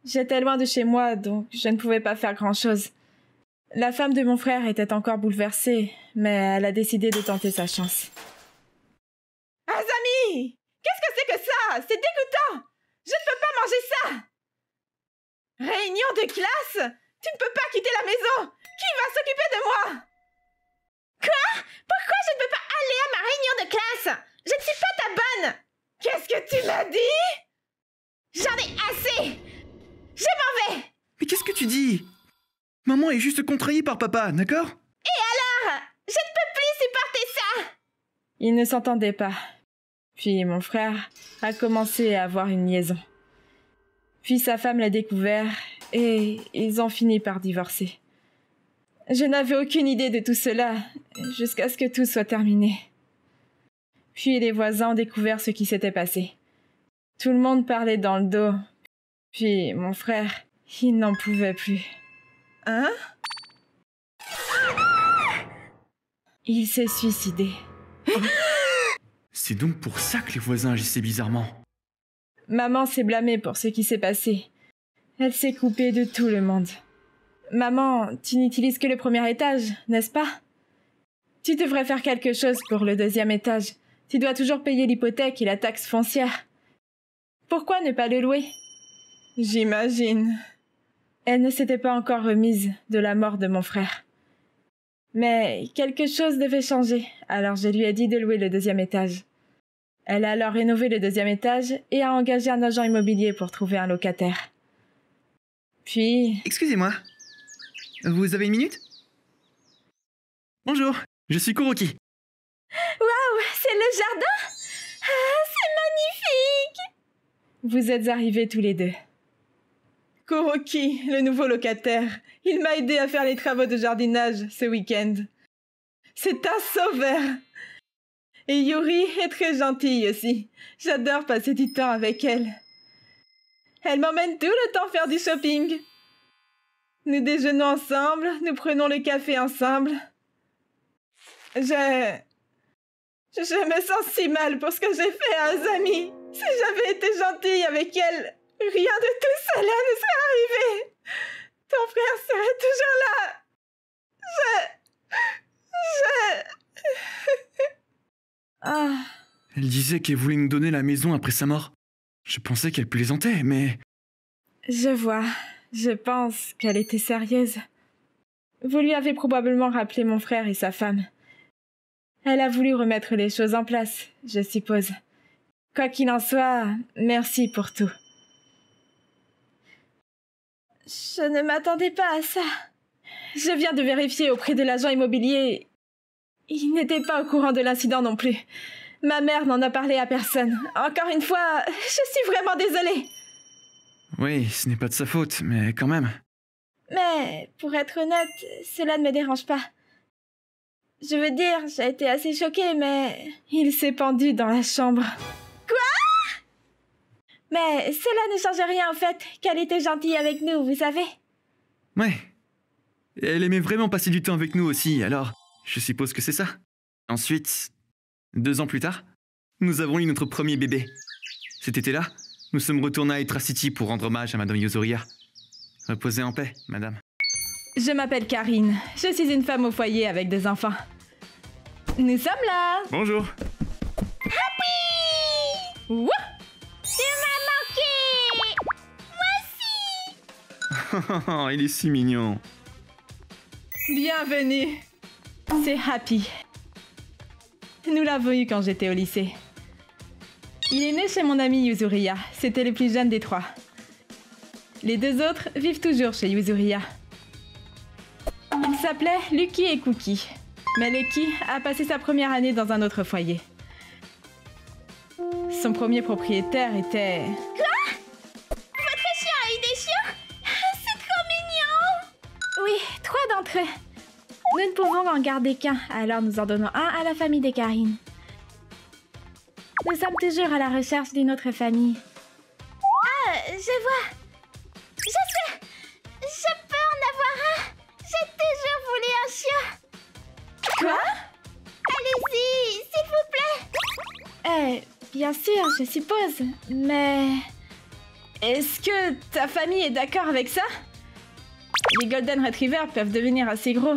Speaker 1: J'étais loin de chez moi, donc je ne pouvais pas faire grand-chose. La femme de mon frère était encore bouleversée, mais elle a décidé de tenter sa chance.
Speaker 3: Azami! Qu'est-ce que c'est que ça? C'est dégoûtant! Je ne peux pas manger ça! Réunion de classe? Tu ne peux pas quitter la maison! Qui va s'occuper de moi? Quoi? Pourquoi je ne peux pas aller à ma réunion de classe? Je ne suis pas ta bonne! Qu'est-ce que tu m'as dit? J'en ai assez! Je m'en vais!
Speaker 2: Mais qu'est-ce que tu dis? Maman est juste contrariée par papa, d'accord?
Speaker 3: Et alors? Je ne peux plus supporter ça!
Speaker 1: Ils ne s'entendaient pas. Puis mon frère a commencé à avoir une liaison. Puis sa femme l'a découvert et ils ont fini par divorcer. Je n'avais aucune idée de tout cela jusqu'à ce que tout soit terminé. Puis les voisins ont découvert ce qui s'était passé. Tout le monde parlait dans le dos. Puis mon frère, il n'en pouvait plus.
Speaker 3: Hein?
Speaker 1: Il s'est suicidé.
Speaker 2: C'est donc pour ça que les voisins agissaient bizarrement.
Speaker 1: Maman s'est blâmée pour ce qui s'est passé. Elle s'est coupée de tout le monde. Maman, tu n'utilises que le premier étage, n'est-ce pas? Tu devrais faire quelque chose pour le deuxième étage. Tu dois toujours payer l'hypothèque et la taxe foncière. Pourquoi ne pas le louer? J'imagine. Elle ne s'était pas encore remise de la mort de mon frère. Mais quelque chose devait changer, alors je lui ai dit de louer le deuxième étage. Elle a alors rénové le deuxième étage et a engagé un agent immobilier pour trouver un locataire. Puis...
Speaker 2: Excusez-moi. Vous avez une minute? Bonjour, je suis Kuroki.
Speaker 3: Waouh, c'est le jardin? Ah, c'est magnifique!
Speaker 1: Vous êtes arrivés tous les deux. Kuroki, le nouveau locataire, il m'a aidé à faire les travaux de jardinage ce week-end. C'est un sauveur! Et Yuri est très gentille aussi. J'adore passer du temps avec elle. Elle m'emmène tout le temps faire du shopping. Nous déjeunons ensemble, nous prenons le café ensemble. Je me sens si mal pour ce que j'ai fait à Azami. Si j'avais été gentille avec elle, rien de tout cela ne serait arrivé. Ton frère serait toujours là. Ah.
Speaker 2: Elle disait qu'elle voulait nous donner la maison après sa mort. Je pensais qu'elle plaisantait, mais...
Speaker 1: Je vois. Je pense qu'elle était sérieuse. Vous lui avez probablement rappelé mon frère et sa femme. Elle a voulu remettre les choses en place, je suppose. Quoi qu'il en soit, merci pour tout. Je ne m'attendais pas à ça. Je viens de vérifier auprès de l'agent immobilier. Il n'était pas au courant de l'incident non plus. Ma mère n'en a parlé à personne. Encore une fois, je suis vraiment désolée.
Speaker 2: Oui, ce n'est pas de sa faute, mais quand même.
Speaker 1: Mais, pour être honnête, cela ne me dérange pas. Je veux dire, j'ai été assez choquée, mais... Il s'est pendu dans la chambre.
Speaker 3: Quoi?
Speaker 1: Mais cela ne change rien au fait qu'elle était gentille avec nous, vous savez.
Speaker 2: Ouais. Elle aimait vraiment passer du temps avec nous aussi, alors je suppose que c'est ça. Ensuite, 2 ans plus tard, nous avons eu notre premier bébé. Cet été-là, nous sommes retournés à Etra City pour rendre hommage à Madame Yuzuriya. Reposez en paix, madame.
Speaker 1: Je m'appelle Karine. Je suis une femme au foyer avec des enfants. Nous sommes là.
Speaker 2: Bonjour.
Speaker 3: Happy!
Speaker 1: Wouh!
Speaker 3: Tu m'as manqué! Moi aussi!
Speaker 2: Il est si mignon.
Speaker 1: Bienvenue. C'est Happy. Nous l'avons eu quand j'étais au lycée. Il est né chez mon ami Yuzuriya. C'était le plus jeune des 3. Les 2 autres vivent toujours chez Yuzuriya. Ils s'appelaient Lucky et Cookie. Mais Lucky a passé sa première année dans un autre foyer. Son premier propriétaire était...
Speaker 3: Votre chien a eu des chiens? C'est trop mignon!
Speaker 1: Oui, 3 d'entre eux. Nous ne pouvons en garder qu'un, alors nous en donnons un à la famille des Karine. Nous sommes toujours à la recherche d'une autre famille.
Speaker 3: Ah, je vois. Je sais. Je peux en avoir un. J'ai toujours voulu un chien.
Speaker 1: Quoi?
Speaker 3: Allez-y, s'il vous plaît.
Speaker 1: Bien sûr, je suppose. Mais... est-ce que ta famille est d'accord avec ça? Les Golden Retrievers peuvent devenir assez gros.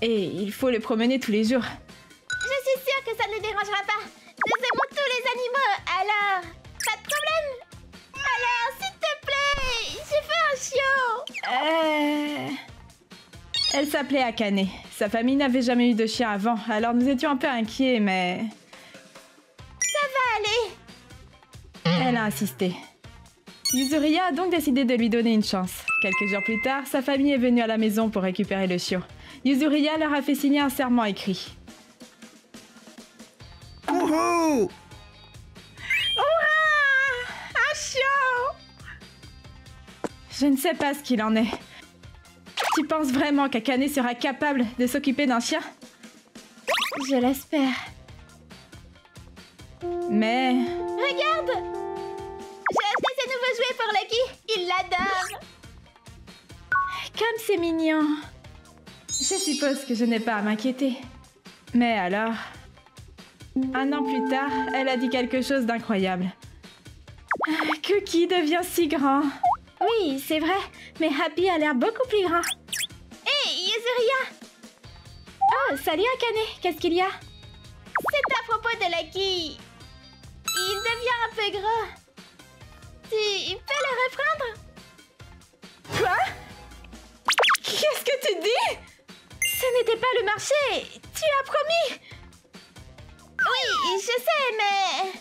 Speaker 1: Et il faut les promener tous les jours.
Speaker 3: Je suis sûre que ça ne dérangera pas. Nous aimons tous les animaux, alors... pas de problème. Alors, s'il te plaît, je veux un chiot.
Speaker 1: Elle s'appelait Akane. Sa famille n'avait jamais eu de chien avant, alors nous étions un peu inquiets, mais...
Speaker 3: Ça va aller.
Speaker 1: Elle a insisté. Yuzuriya a donc décidé de lui donner une chance. Quelques jours plus tard, sa famille est venue à la maison pour récupérer le chiot. Yuzuriya leur a fait signer un serment écrit.
Speaker 4: Wouhou!
Speaker 1: Un chiot! Je ne sais pas ce qu'il en est. Tu penses vraiment qu'Akane sera capable de s'occuper d'un chien? Je l'espère. Mais...
Speaker 3: Regarde! J'ai acheté ces nouveaux jouets pour Lucky. Il l'adore.
Speaker 1: comme c'est mignon. Je suppose que je n'ai pas à m'inquiéter. Mais alors... Un an plus tard, elle a dit quelque chose d'incroyable. Cookie devient si grand. Oui, c'est vrai, mais Happy a l'air beaucoup plus grand.
Speaker 3: Hé, Yuzuriya!
Speaker 1: Oh, salut Akane, qu'est-ce qu'il y a?
Speaker 3: C'est à propos de Lucky. Il devient un peu gros. Tu peux le reprendre?
Speaker 1: Quoi? Qu'est-ce que tu dis? Ce n'était pas le marché. Tu as promis.
Speaker 3: Oui, je sais, mais...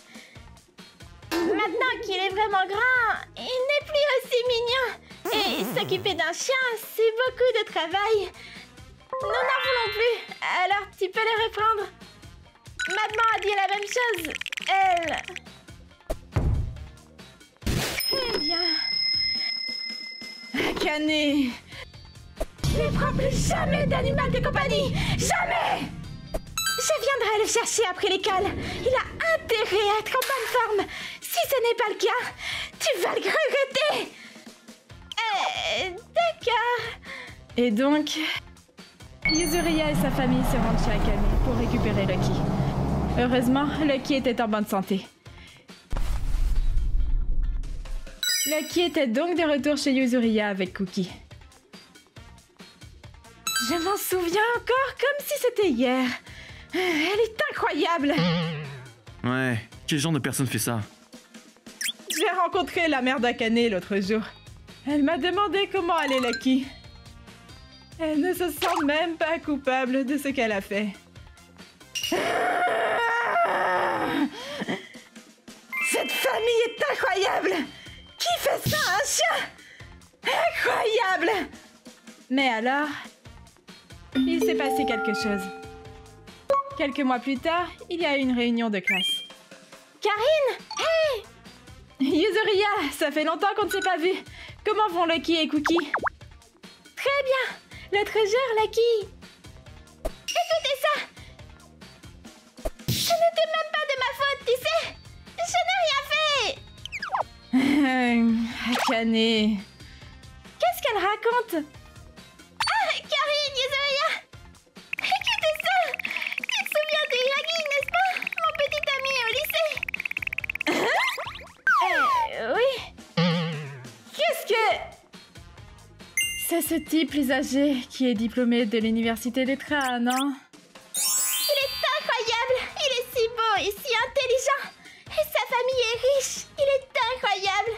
Speaker 3: Maintenant qu'il est vraiment grand, il n'est plus aussi mignon. Et s'occuper d'un chien, c'est beaucoup de travail. Nous n'en voulons plus, alors tu peux le reprendre. Maman a dit la même chose. Elle...
Speaker 1: Très bien. Akane. Ne prends plus jamais d'animal de compagnie. Jamais. Je viendrai le chercher après l'école. Il a intérêt à être en bonne forme. Si ce n'est pas le cas, tu vas le regretter.
Speaker 3: D'accord.
Speaker 1: Et donc, Yuzuriya et sa famille se rendent chez Akane pour récupérer Lucky. Heureusement, Lucky était en bonne santé. Lucky était donc de retour chez Yuzuriya avec Cookie. Je m'en souviens encore comme si c'était hier. Elle est incroyable.
Speaker 2: Ouais, quel genre de personne fait ça?
Speaker 1: J'ai rencontré la mère d'Akane l'autre jour. Elle m'a demandé comment allait Lucky. Elle ne se sent même pas coupable de ce qu'elle a fait. Cette famille est incroyable! Qui fait ça à un chien? Incroyable! Mais alors, il s'est passé quelque chose. Quelques mois plus tard, il y a eu une réunion de classe.
Speaker 3: Karine! Hé!
Speaker 1: Yuzuriya, ça fait longtemps qu'on ne s'est pas vu. Comment vont Lucky et Cookie?
Speaker 3: Très bien! L'autre jour, Lucky... Écoutez ça! Ce n'était même pas de ma faute, tu sais! Je n'ai rien fait!
Speaker 1: Akane... Qu'est-ce qu'elle raconte?
Speaker 3: Ah, Karine, Yuzuriya! Écoutez ça! Tu te souviens de Hiragi, n'est-ce pas? Mon petit ami au lycée!
Speaker 1: Oui. Qu'est-ce que... C'est ce type plus âgé qui est diplômé de l'université d'Etra, non?
Speaker 3: Il est incroyable! Il est si beau et si intelligent! Et sa famille est riche! Il est incroyable!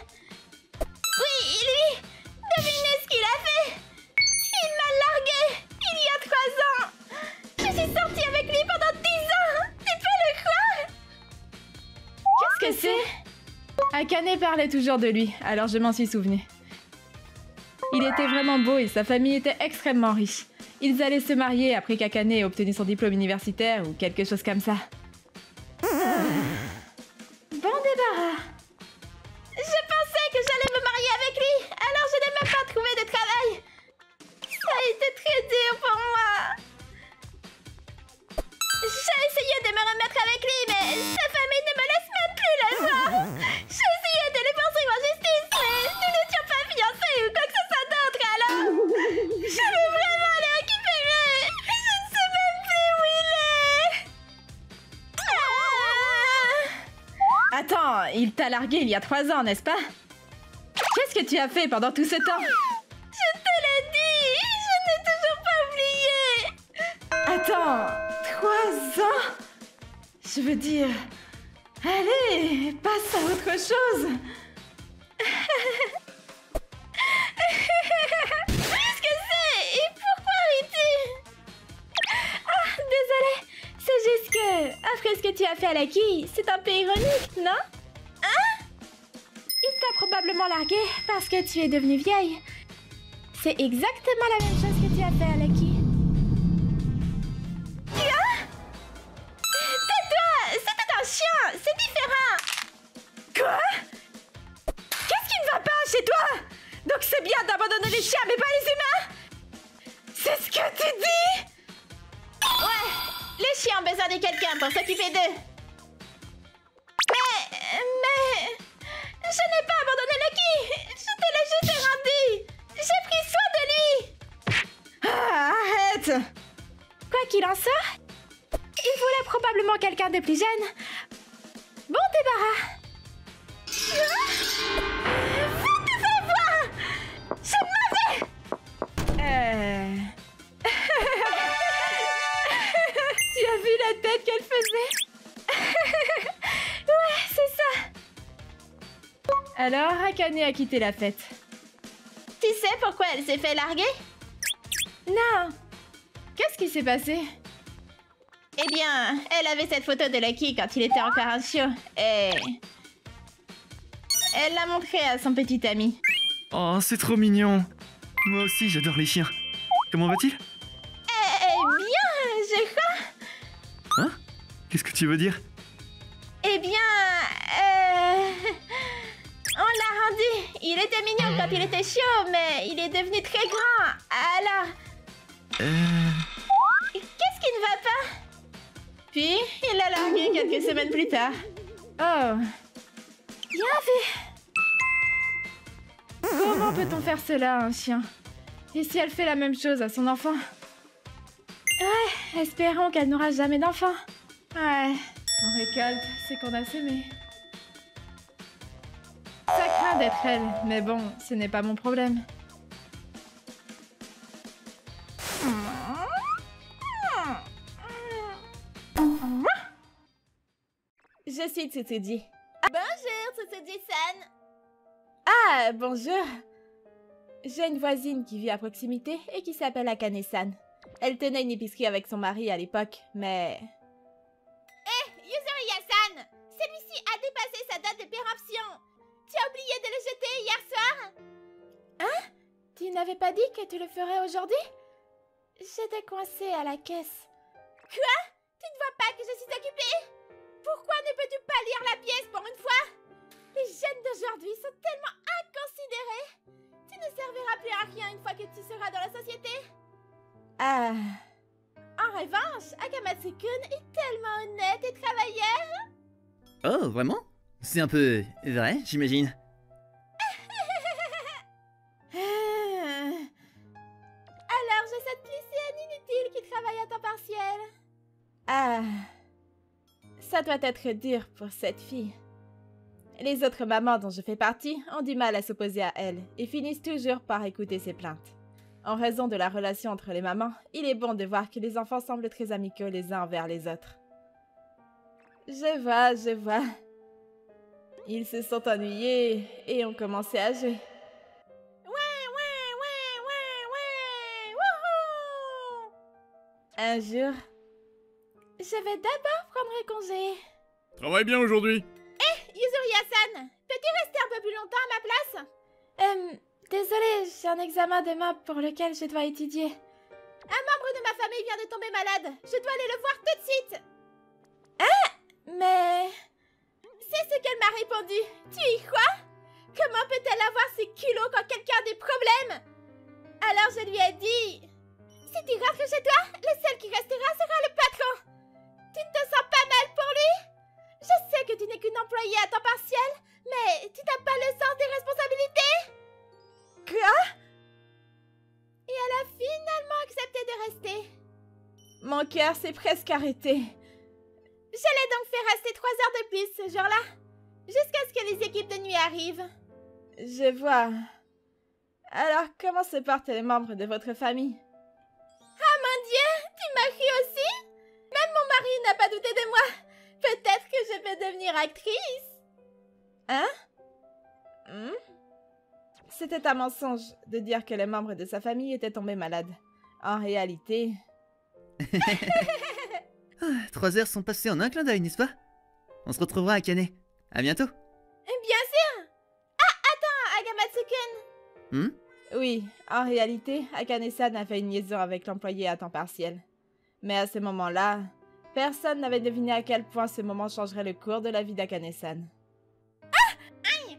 Speaker 3: Oui, lui! Devinez ce qu'il a fait! Il m'a largué! Il y a 3 ans! Je suis sortie avec lui pendant 10 ans! Tu peux le croire?
Speaker 1: Qu'est-ce que c'est? Akane parlait toujours de lui, alors je m'en suis souvenu. Il était vraiment beau et sa famille était extrêmement riche. Ils allaient se marier après qu'Akane ait obtenu son diplôme universitaire ou quelque chose comme ça. Bon, t'a largué il y a 3 ans, n'est-ce pas? Qu'est-ce que tu as fait pendant tout ce temps?
Speaker 3: Je te l'ai dit! Je n'ai toujours pas oublié!
Speaker 1: Attends, 3 ans? Je veux dire... Allez, passe à autre chose!
Speaker 3: Qu'est-ce que c'est? Et pourquoi ris-tu? Ah, désolée. C'est juste que, après ce que tu as fait à la quille, c'est un peu ironique, non? Hein? Il t'a probablement largué parce que tu es devenue vieille. C'est exactement la même chose que tu as fait à la quille. Quoi? Tais-toi! C'était un chien! C'est différent!
Speaker 1: Quoi? Qu'est-ce qui ne va pas chez toi? Donc c'est bien d'abandonner les chiens mais pas les humains? C'est ce que tu dis?
Speaker 3: Ouais, les chiens ont besoin de quelqu'un pour s'occuper d'eux. Mais... Je n'ai pas abandonné Lucky! Je te l'ai juste rendu! J'ai pris soin de lui!
Speaker 1: Ah, arrête!
Speaker 3: Quoi qu'il en soit, il voulait probablement quelqu'un de plus jeune. Bon débarras! Va te faire voir! Je m'en vais!
Speaker 1: Tu as vu la tête qu'elle faisait?
Speaker 3: Ouais, c'est ça!
Speaker 1: Alors, Akane a quitté la fête.
Speaker 3: Tu sais pourquoi elle s'est fait larguer?
Speaker 1: Non! Qu'est-ce qui s'est passé?
Speaker 3: Eh bien, elle avait cette photo de Lucky quand il était encore un chiot, et... elle l'a montrée à son petit ami.
Speaker 2: Oh, c'est trop mignon. Moi aussi, j'adore les chiens. Comment va-t-il?
Speaker 3: Eh bien, je crois...
Speaker 2: Hein? Qu'est-ce que tu veux dire?
Speaker 3: Eh bien, on l'a rendu. Il était mignon quand il était chiot, mais il est devenu très grand. Alors... Qu'est-ce qui ne va pas? Puis, il l'a largué quelques semaines plus tard.
Speaker 1: Oh!
Speaker 3: Bien vu!
Speaker 1: Comment peut-on faire cela à un chien? Et si elle fait la même chose à son enfant? Ouais, espérons qu'elle n'aura jamais d'enfant. Ouais, on récolte, c'est qu'on a semé. Ça craint d'être elle, mais bon, ce n'est pas mon problème. Je suis Tsutsuji.
Speaker 3: Bonjour, Tsutsuji-san!
Speaker 1: Ah, bonjour! J'ai une voisine qui vit à proximité et qui s'appelle Akane-san. Elle tenait une épicerie avec son mari à l'époque, mais...
Speaker 3: Yuzuriya-san! Celui-ci a dépassé sa date de péremption! Tu as oublié de le jeter hier soir?
Speaker 1: Hein? Tu n'avais pas dit que tu le ferais aujourd'hui? J'étais coincée à la caisse.
Speaker 3: Quoi? Tu ne vois pas que je suis occupée? Pourquoi ne peux-tu pas lire la pièce pour une fois? Les jeunes d'aujourd'hui sont tellement inconsidérés! Tu ne serviras plus à rien une fois que tu seras dans la société!
Speaker 1: Ah...
Speaker 3: En revanche, Akamatsu-kun est tellement honnête et travailleur!
Speaker 2: Oh, vraiment? C'est un peu vrai, j'imagine.
Speaker 3: Alors j'ai cette lycéenne inutile qui travaille à temps partiel.
Speaker 1: Ah... Ça doit être dur pour cette fille. Les autres mamans dont je fais partie ont du mal à s'opposer à elle et finissent toujours par écouter ses plaintes. En raison de la relation entre les mamans, il est bon de voir que les enfants semblent très amicaux les uns envers les autres. Je vois. Ils se sont ennuyés et ont commencé à jouer.
Speaker 3: Wouhou!
Speaker 1: Un jour, je vais d'abord prendre congé.
Speaker 4: Travaille bien aujourd'hui.
Speaker 3: Yuzuriya-san, peux-tu rester un peu plus longtemps à ma place?
Speaker 1: Désolée, j'ai un examen demain pour lequel je dois étudier.
Speaker 3: Un membre de ma famille vient de tomber malade. Je dois aller le voir tout de suite.
Speaker 1: Mais...
Speaker 3: C'est ce qu'elle m'a répondu. Tu y crois? Comment peut-elle avoir ces kilos quand quelqu'un a des problèmes? Alors je lui ai dit... Si tu rentres chez toi, le seul qui restera sera le patron. Tu ne te sens pas mal pour lui? Je sais que tu n'es qu'une employée à temps partiel, mais tu n'as pas le sens des responsabilités?
Speaker 1: Quoi?
Speaker 3: Et elle a finalement accepté de rester.
Speaker 1: Mon cœur s'est presque arrêté.
Speaker 3: Je l'ai donc fait rester 3 heures de plus ce jour-là. Jusqu'à ce que les équipes de nuit arrivent.
Speaker 1: Je vois. Alors, comment se portent les membres de votre famille?
Speaker 3: Oh mon Dieu, tu m'as cru aussi? Même mon mari n'a pas douté de moi. Peut-être que je peux devenir actrice.
Speaker 1: Hein? C'était un mensonge de dire que les membres de sa famille étaient tombés malades. En réalité...
Speaker 2: 3 heures sont passées en un clin d'œil, n'est-ce pas? On se retrouvera à Canet. À bientôt.
Speaker 3: Bien sûr. Ah, attends, Agamatsu-kun.
Speaker 1: Oui, en réalité, Akane-san a fait une liaison avec l'employé à temps partiel. Mais à ce moment-là, personne n'avait deviné à quel point ce moment changerait le cours de la vie d'Akane-san.
Speaker 3: Aïe!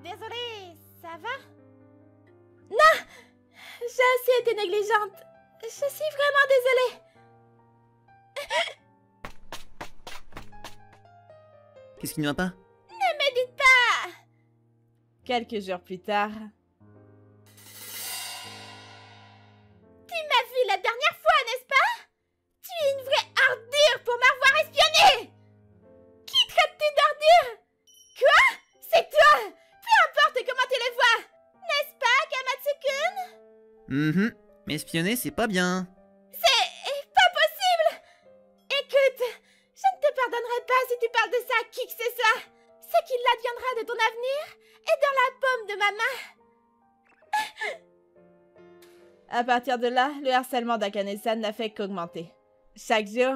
Speaker 3: Désolée, ça va? Non! J'ai aussi été négligente. Je suis vraiment désolée.
Speaker 2: Qu'est-ce qui ne va pas?
Speaker 3: Ne médite pas!
Speaker 1: Quelques jours plus tard...
Speaker 3: Tu m'as vu la dernière fois, n'est-ce pas? Tu es une vraie ordure pour m'avoir espionnée! Qui traite-tu d'ordure? Quoi? C'est toi! Peu importe comment tu le vois! N'est-ce pas, Akamatsu-kun?
Speaker 2: M'espionner, c'est pas bien.
Speaker 3: C'est pas possible! Écoute, je ne te pardonnerai pas si tu parles de ça à qui que ce soit. Ce qu'il adviendra de ton avenir est dans la paume de ma main.
Speaker 1: À partir de là, le harcèlement d'Akane-san n'a fait qu'augmenter. Chaque jour,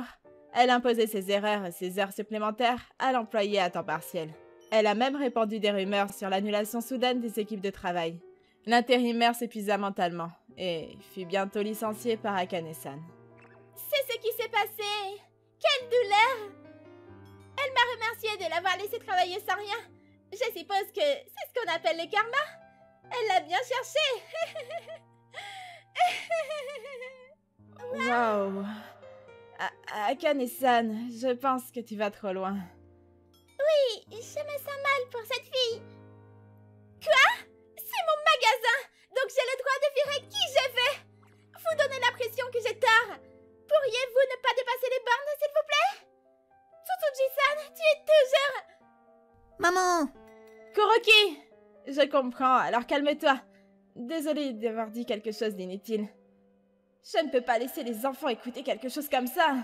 Speaker 1: elle imposait ses erreurs et ses heures supplémentaires à l'employé à temps partiel. Elle a même répandu des rumeurs sur l'annulation soudaine des équipes de travail. L'intérimaire s'épuisa mentalement et fut bientôt licencié par Akane-san.
Speaker 3: C'est ce qui s'est passé. Quelle douleur! Elle m'a remercié de l'avoir laissé travailler sans rien. Je suppose que c'est ce qu'on appelle le karma. Elle l'a bien cherché.
Speaker 1: Waouh! Akane-san, je pense que tu vas trop loin.
Speaker 3: Oui, je me sens mal pour cette fille. Quoi? C'est mon magasin, donc j'ai le droit de virer qui je veux. Vous donnez l'impression que j'ai tort. Pourriez-vous ne pas dépasser les bornes, s'il vous plaît? Tsutsuji-san, tu es toujours...
Speaker 2: Maman!
Speaker 1: Kuroki! Je comprends, alors calme-toi. Désolée d'avoir dit quelque chose d'inutile. Je ne peux pas laisser les enfants écouter quelque chose comme ça.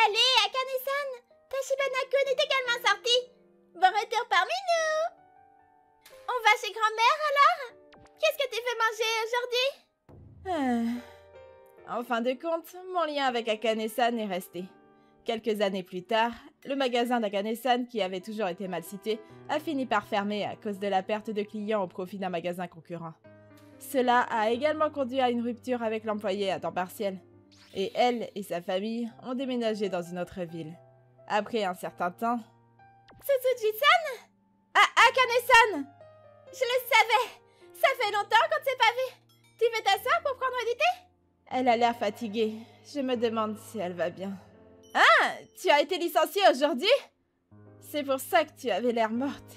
Speaker 3: Allez, Akane-san, Tachibana-kun est également sortie. Bon retour parmi nous. On va chez grand-mère alors? Qu'est-ce que tu fais manger aujourd'hui?
Speaker 1: En fin de compte, mon lien avec Akane-san est resté. Quelques années plus tard, le magasin d'Akane-san, qui avait toujours été mal cité, a fini par fermer à cause de la perte de clients au profit d'un magasin concurrent. Cela a également conduit à une rupture avec l'employé à temps partiel. Et elle et sa famille ont déménagé dans une autre ville. Après un certain temps...
Speaker 3: Tsutsuji-san?
Speaker 1: Ah, Akane-san!
Speaker 3: Je le savais! Ça fait longtemps qu'on ne s'est pas vu! Tu veux t'asseoir pour prendre du thé?
Speaker 1: Elle a l'air fatiguée. Je me demande si elle va bien. Ah! Tu as été licenciée aujourd'hui? C'est pour ça que tu avais l'air morte.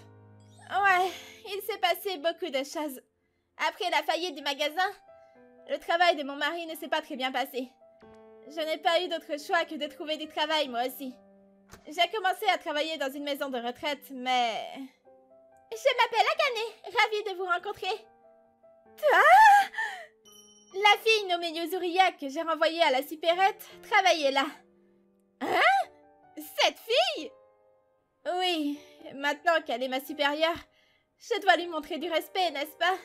Speaker 3: Ouais, il s'est passé beaucoup de choses. Après la faillite du magasin, le travail de mon mari ne s'est pas très bien passé. Je n'ai pas eu d'autre choix que de trouver du travail, moi aussi. J'ai commencé à travailler dans une maison de retraite, mais... Je m'appelle Akane, ravie de vous rencontrer. Toi? La fille nommée Yuzuriya que j'ai renvoyée à la supérette travaillait là. Hein? Cette fille?
Speaker 1: Oui, maintenant qu'elle est ma supérieure, je dois lui montrer du respect, n'est-ce pas?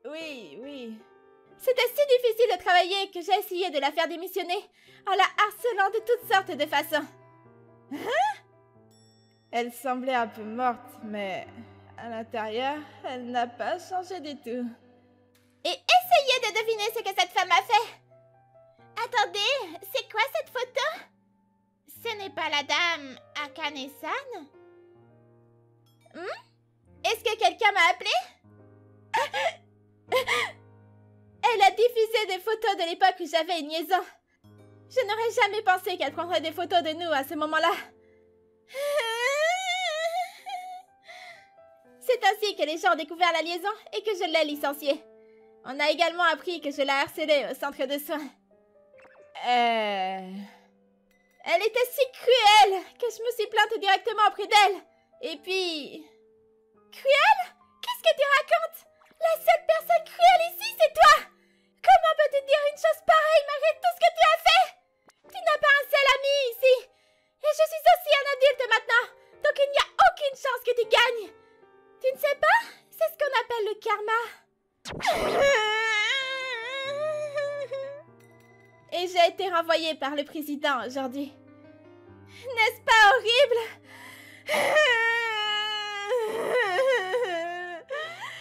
Speaker 1: Oui.
Speaker 3: C'était si difficile de travailler que j'ai essayé de la faire démissionner en la harcelant de toutes sortes de façons.
Speaker 1: Hein? Elle semblait un peu morte, mais à l'intérieur, elle n'a pas changé du tout.
Speaker 3: Et essayez de deviner ce que cette femme a fait. Attendez, c'est quoi cette photo? Ce n'est pas la dame Akane-san? Est-ce que quelqu'un m'a appelé? Elle a diffusé des photos de l'époque où j'avais une liaison. Je n'aurais jamais pensé qu'elle prendrait des photos de nous à ce moment-là. C'est ainsi que les gens ont découvert la liaison et que je l'ai licenciée. On a également appris que je l'ai harcelée au centre de soins. Elle était si cruelle que je me suis plainte directement auprès d'elle. Et puis... Cruelle? Qu'est-ce que tu racontes? La seule personne cruelle ici, c'est toi! Comment peux-tu dire une chose pareille malgré tout ce que tu as fait? Tu n'as pas un seul ami ici. Et je suis aussi un adulte maintenant. Donc il n'y a aucune chance que tu gagnes. Tu ne sais pas? C'est ce qu'on appelle le karma. Et j'ai été renvoyée par le président aujourd'hui. N'est-ce pas horrible?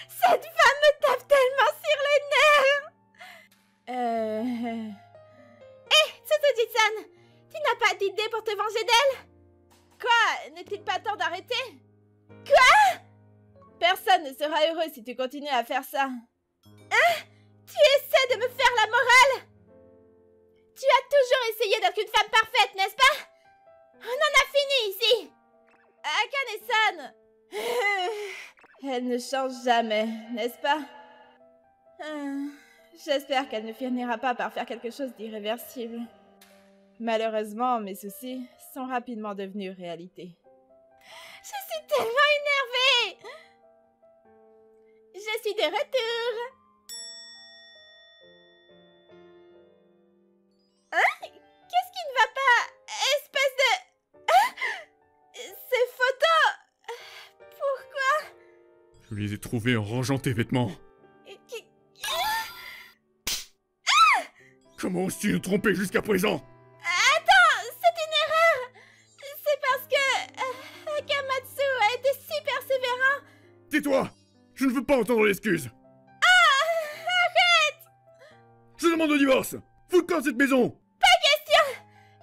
Speaker 3: Cette femme me tape tellement sur les nerfs. Tsutsuji-san, tu n'as pas d'idée pour te venger d'elle? Quoi? N'est-il pas temps d'arrêter? Quoi? Personne ne sera heureux si tu continues à faire ça. Hein? Tu essaies de me faire la morale? Tu as toujours essayé d'être une femme parfaite, n'est-ce pas? On en a fini ici. Akane-san. Elle ne change jamais, n'est-ce pas? J'espère qu'elle ne finira pas par faire quelque chose d'irréversible. Malheureusement, mes soucis sont rapidement devenus réalité. Je suis tellement énervée! Je suis de retour! Hein? Qu'est-ce qui ne va pas? Espèce de... Hein? Ces photos... Pourquoi?
Speaker 5: Je les ai trouvés en rangeant tes vêtements. Comment oses-tu nous tromper jusqu'à présent?
Speaker 3: Attends, c'est une erreur! C'est parce que... Akamatsu a été si persévérant.
Speaker 5: Tais-toi! Je ne veux pas entendre l'excuse.
Speaker 3: Arrête!
Speaker 5: Je demande le divorce! Fous le camp de cette maison!
Speaker 3: Pas question!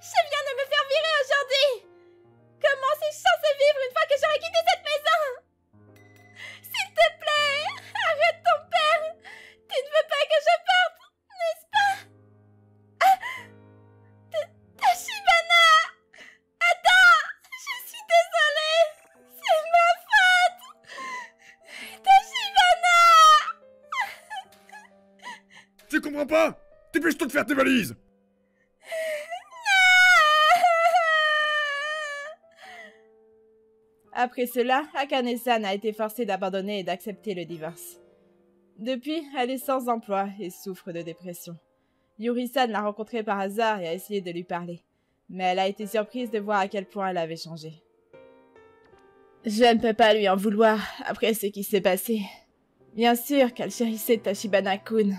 Speaker 3: Je viens de me faire virer aujourd'hui! Comment suis-je censée vivre une fois que j'aurai quitté cette maison? S'il te plaît, arrête ton père! Tu ne veux pas que je parte, n'est-ce pas? Tachibana! Attends! Je suis désolée! C'est ma faute! Tachibana!
Speaker 5: Tu comprends pas? Dépêche-toi de faire tes valises!
Speaker 1: Après cela, Akane-san a été forcée d'abandonner et d'accepter le divorce. Depuis, elle est sans emploi et souffre de dépression. Yuri-san l'a rencontrée par hasard et a essayé de lui parler. Mais elle a été surprise de voir à quel point elle avait changé. Je ne peux pas lui en vouloir après ce qui s'est passé. Bien sûr qu'elle chérissait Tachibana-kun.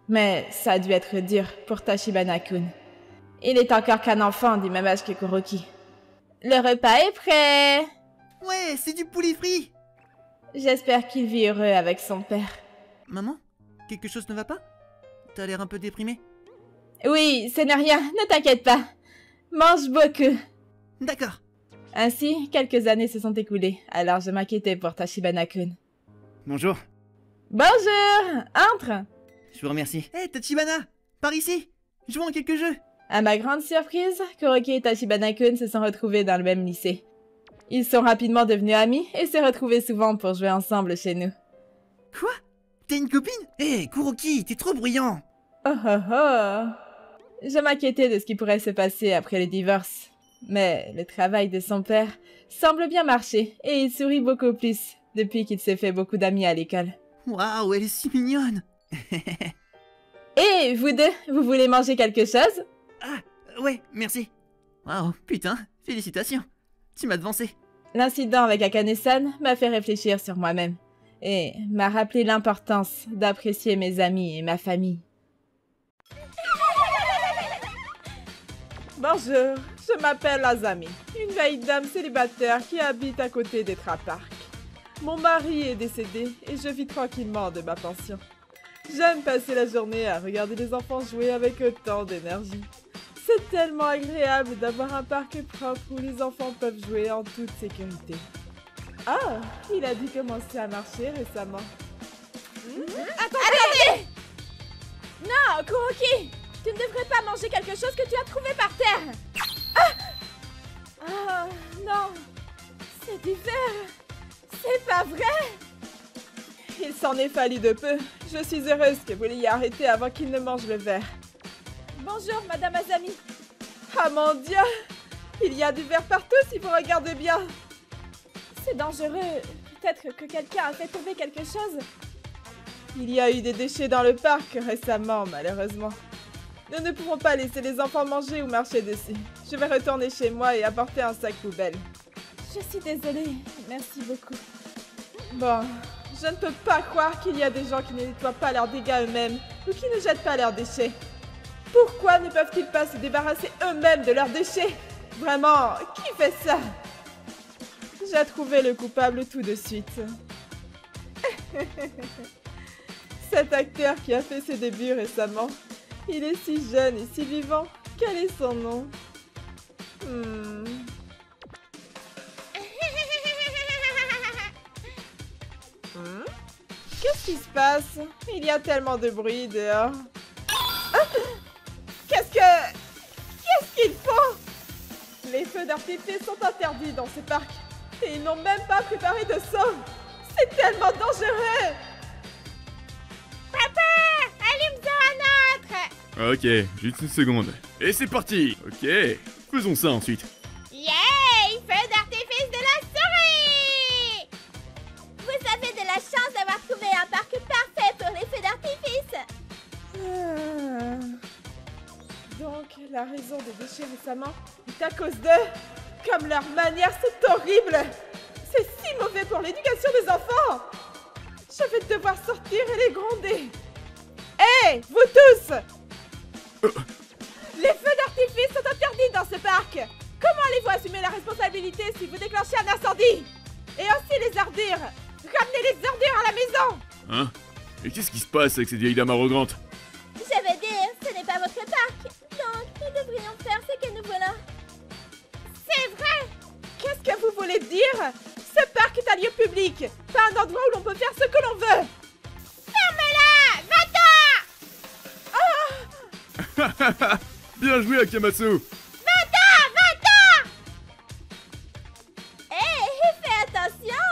Speaker 1: Mais ça a dû être dur pour Tachibana-kun. Il est encore qu'un enfant du même âge que Kuroki. Le repas est prêt!
Speaker 2: Ouais, c'est du poulet frit!
Speaker 1: J'espère qu'il vit heureux avec son père.
Speaker 2: Maman? Quelque chose ne va pas? T'as l'air un peu déprimée?
Speaker 1: Oui, ce n'est rien, ne t'inquiète pas. Mange beaucoup.
Speaker 2: D'accord.
Speaker 1: Ainsi, quelques années se sont écoulées, alors je m'inquiétais pour Tachibana-kun.
Speaker 2: Bonjour.
Speaker 1: Bonjour! Entre!
Speaker 2: Je vous remercie. Hé, Tachibana! Par ici! Jouons à quelques jeux!
Speaker 1: À ma grande surprise, Kuroki et Tachibana-kun se sont retrouvés dans le même lycée. Ils sont rapidement devenus amis et se retrouvaient souvent pour jouer ensemble chez nous.
Speaker 2: Quoi? T'as une copine? Hé, Kuroki, t'es trop bruyant!
Speaker 1: Oh oh oh! Je m'inquiétais de ce qui pourrait se passer après le divorce. Mais le travail de son père semble bien marcher et il sourit beaucoup plus depuis qu'il s'est fait beaucoup d'amis à l'école.
Speaker 2: Waouh, elle est si mignonne!
Speaker 1: Et vous deux, vous voulez manger quelque chose?
Speaker 2: Ah, ouais, merci. Waouh, putain, félicitations. Tu m'as devancé.
Speaker 1: L'incident avec Akane-san m'a fait réfléchir sur moi-même et m'a rappelé l'importance d'apprécier mes amis et ma famille. Bonjour, je m'appelle Azami, une vieille dame célibataire qui habite à côté des Traparks. Mon mari est décédé et je vis tranquillement de ma pension. J'aime passer la journée à regarder les enfants jouer avec autant d'énergie. C'est tellement agréable d'avoir un parc propre où les enfants peuvent jouer en toute sécurité. Ah, il a dû commencer à marcher récemment.
Speaker 3: Attendez! Non, Kuroki! Tu ne devrais pas manger quelque chose que tu as trouvé par terre!
Speaker 1: Ah, non! C'est du verre! C'est pas vrai! Il s'en est fallu de peu. Je suis heureuse que vous l'ayez arrêté avant qu'il ne mange le verre.
Speaker 3: Bonjour, Madame Azami.
Speaker 1: Ah mon Dieu! Il y a du verre partout si vous regardez bien.
Speaker 3: C'est dangereux. Peut-être que quelqu'un a fait tomber quelque chose.
Speaker 1: Il y a eu des déchets dans le parc récemment, malheureusement. Nous ne pouvons pas laisser les enfants manger ou marcher dessus. Je vais retourner chez moi et apporter un sac poubelle.
Speaker 3: Je suis désolée. Merci beaucoup.
Speaker 1: Bon, je ne peux pas croire qu'il y a des gens qui ne nettoient pas leurs dégâts eux-mêmes ou qui ne jettent pas leurs déchets. Pourquoi ne peuvent-ils pas se débarrasser eux-mêmes de leurs déchets? Vraiment, qui fait ça? J'ai trouvé le coupable tout de suite. Cet acteur qui a fait ses débuts récemment, il est si jeune et si vivant. Quel est son nom? Qu'est-ce qui se passe? Il y a tellement de bruit dehors. Ah! Qu'est-ce qu'ils font? Les feux d'artifice sont interdits dans ce parc. Et ils n'ont même pas préparé de saut. C'est tellement dangereux.
Speaker 3: Papa, allume-en un autre.
Speaker 5: Ok, juste une seconde. Et c'est parti. Ok, faisons ça ensuite.
Speaker 3: Yay! Feu d'artifice de la souris! Vous avez de la chance d'avoir trouvé un parc parfait pour les feux d'artifice.
Speaker 1: Donc, la raison des déchets récemment est à cause d'eux. Comme leurs manières sont horribles. C'est si mauvais pour l'éducation des enfants. Je vais devoir sortir et les gronder. Hé, vous tous! Les feux d'artifice sont interdits dans ce parc. Comment allez-vous assumer la responsabilité si vous déclenchez un incendie? Et aussi les ordures. Ramenez les ordures à la maison.
Speaker 5: Hein? Et qu'est-ce qui se passe avec cette vieille dame arrogante?
Speaker 3: Je veux dire, ce n'est pas votre parc. Donc, nous devrions faire ce que nous voulons. C'est vrai!
Speaker 1: Qu'est-ce que vous voulez dire? Ce parc est un lieu public, pas un endroit où l'on peut faire ce que l'on veut.
Speaker 3: Ferme-la! Va-t'en!
Speaker 5: Bien joué, Akamatsu.
Speaker 3: Va-t'en! Va-t'en! Hé, fais attention!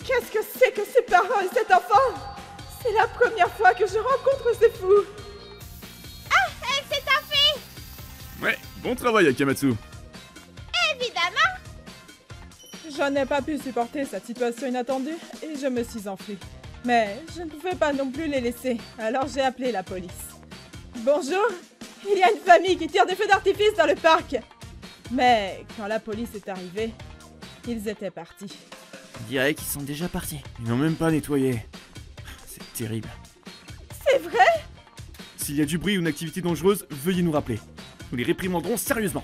Speaker 1: Qu'est-ce que c'est que ces parents et cet enfant? C'est la première fois que je rencontre ces fous.
Speaker 3: Ah, c'est un fait!
Speaker 5: Ouais, bon travail, Akamatsu.
Speaker 3: Évidemment!
Speaker 1: Je n'ai pas pu supporter cette situation inattendue et je me suis enfuie. Mais je ne pouvais pas non plus les laisser, alors j'ai appelé la police. Bonjour, il y a une famille qui tire des feux d'artifice dans le parc. Mais quand la police est arrivée, ils étaient partis.
Speaker 2: On dirait qu'ils sont déjà partis.
Speaker 5: Ils n'ont même pas nettoyé.
Speaker 2: C'est terrible.
Speaker 1: C'est vrai?
Speaker 5: S'il y a du bruit ou une activité dangereuse, veuillez nous rappeler. Nous les réprimanderons sérieusement.